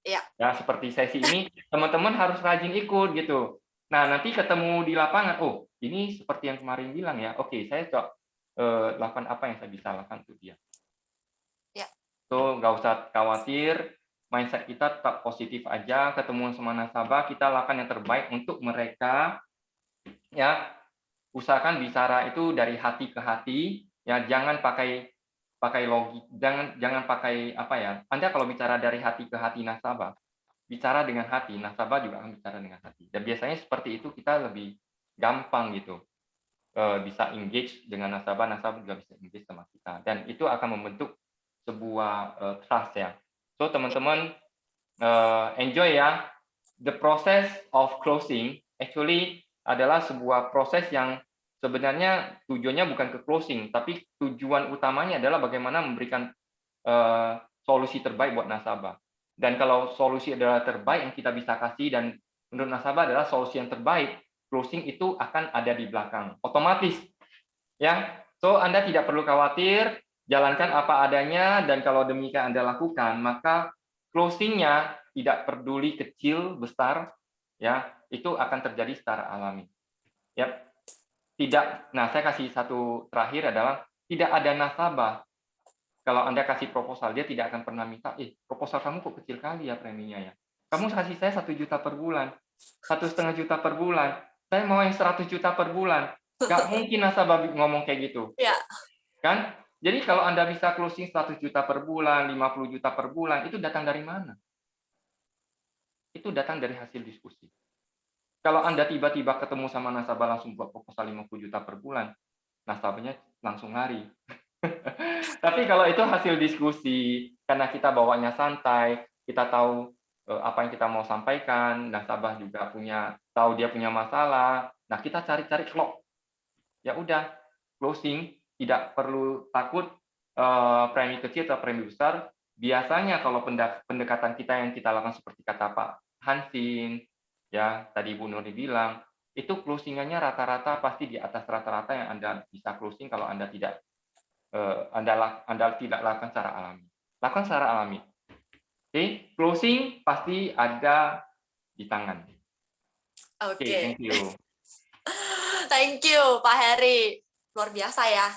Iya. Ya, seperti sesi ini, teman-teman harus rajin ikut gitu. Nah, nanti ketemu di lapangan, oh, ini seperti yang kemarin bilang ya, oke, saya lakukan apa yang saya bisa lakukan untuk dia. Ya. So nggak usah khawatir, mindset kita tetap positif aja, ketemu sama nasabah kita lakukan yang terbaik untuk mereka, ya. Usahakan bicara itu dari hati ke hati, ya, jangan pakai logik, jangan pakai apa ya. Anda kalau bicara dari hati ke hati nasabah, bicara dengan hati, nasabah juga akan bicara dengan hati. Dan biasanya seperti itu kita lebih gampang gitu, bisa engage dengan nasabah, nasabah juga bisa engage sama kita. Dan itu akan membentuk sebuah trust ya. So teman-teman enjoy ya. The process of closing actually adalah sebuah proses yang sebenarnya tujuannya bukan ke closing, tapi tujuan utamanya adalah bagaimana memberikan solusi terbaik buat nasabah. Dan kalau solusi adalah terbaik yang kita bisa kasih dan menurut nasabah adalah solusi yang terbaik, closing itu akan ada di belakang, otomatis. Ya, so Anda tidak perlu khawatir, jalankan apa adanya, dan kalau demikian Anda lakukan, maka closing-nya tidak peduli kecil, besar, ya, itu akan terjadi secara alami. Ya. Tidak, nah saya kasih satu terakhir adalah tidak ada nasabah kalau Anda kasih proposal, dia tidak akan pernah minta, proposal kamu kok kecil kali ya preminya ya. Kamu kasih saya 1 juta per bulan, 1,5 juta per bulan, saya mau yang 100 juta per bulan. Nggak mungkin nasabah ngomong kayak gitu. Ya. Kan? Jadi kalau Anda bisa closing 100 juta per bulan, 50 juta per bulan, itu datang dari mana? Itu datang dari hasil diskusi. Kalau Anda tiba-tiba ketemu sama nasabah langsung buat proposal 50 juta per bulan, nasabahnya langsung lari. Tapi kalau itu hasil diskusi, karena kita bawanya santai, kita tahu apa yang kita mau sampaikan, nasabah juga tahu dia punya masalah, nah kita cari-cari klop. Ya udah, closing, tidak perlu takut premi kecil atau premi besar. Biasanya kalau pendekatan kita yang kita lakukan seperti kata Pak Hansin, ya tadi Bu Nuri bilang, itu closingannya rata-rata pasti di atas rata-rata yang Anda bisa closing kalau Anda tidak lakukan secara alami. Lakukan secara alami. Oke, closing pasti ada di tangan. Oke. Thank you. Thank you Pak Heri. Luar biasa ya.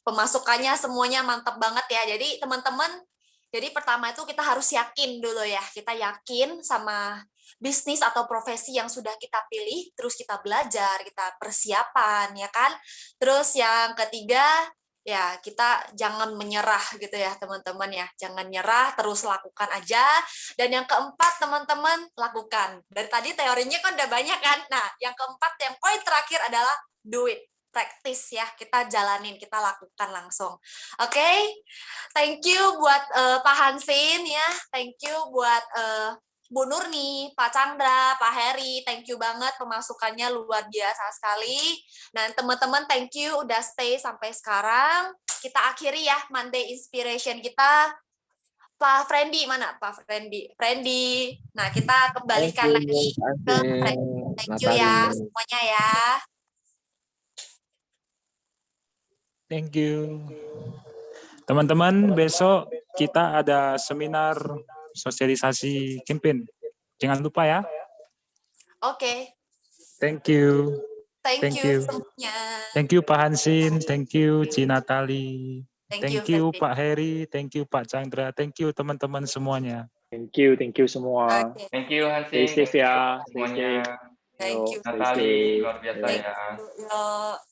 Pemasukannya semuanya mantap banget ya. Jadi teman-teman, jadi pertama itu kita harus yakin dulu ya. Kita yakin sama bisnis atau profesi yang sudah kita pilih, terus kita belajar, kita persiapan ya kan. Terus yang ketiga, ya kita jangan menyerah gitu ya teman-teman ya, jangan nyerah, terus lakukan aja. Dan yang keempat teman-teman, lakukan. Dari tadi teorinya kan udah banyak kan. Nah yang keempat, yang poin terakhir adalah do it, practice ya, kita jalanin, kita lakukan langsung. Oke, thank you buat Pak Hansin ya, thank you buat Bu Nurni, Pak Chandra, Pak Heri, thank you banget, pemasukannya luar biasa sekali. Dan teman-teman thank you udah stay sampai sekarang. Kita akhiri ya Monday Inspiration kita. Pak Friendly, mana Pak Friendly? Friendly. Nah, kita kembalikan lagi ke Friendly. Thank you ya semuanya ya. Thank you. Teman-teman, besok kita ada seminar sosialisasi campaign. Jangan lupa ya. Oke. Thank you. Thank you semuanya. Thank you Pak Hansin, thank you Ci Natali. Thank you Pak Heri, thank you Pak Chandra, thank you teman-teman semuanya. Thank you semua. Okay. Thank you Hansin. Stay safe ya. Semuanya. Thank you. Natali, luar biasa Thank ya. you.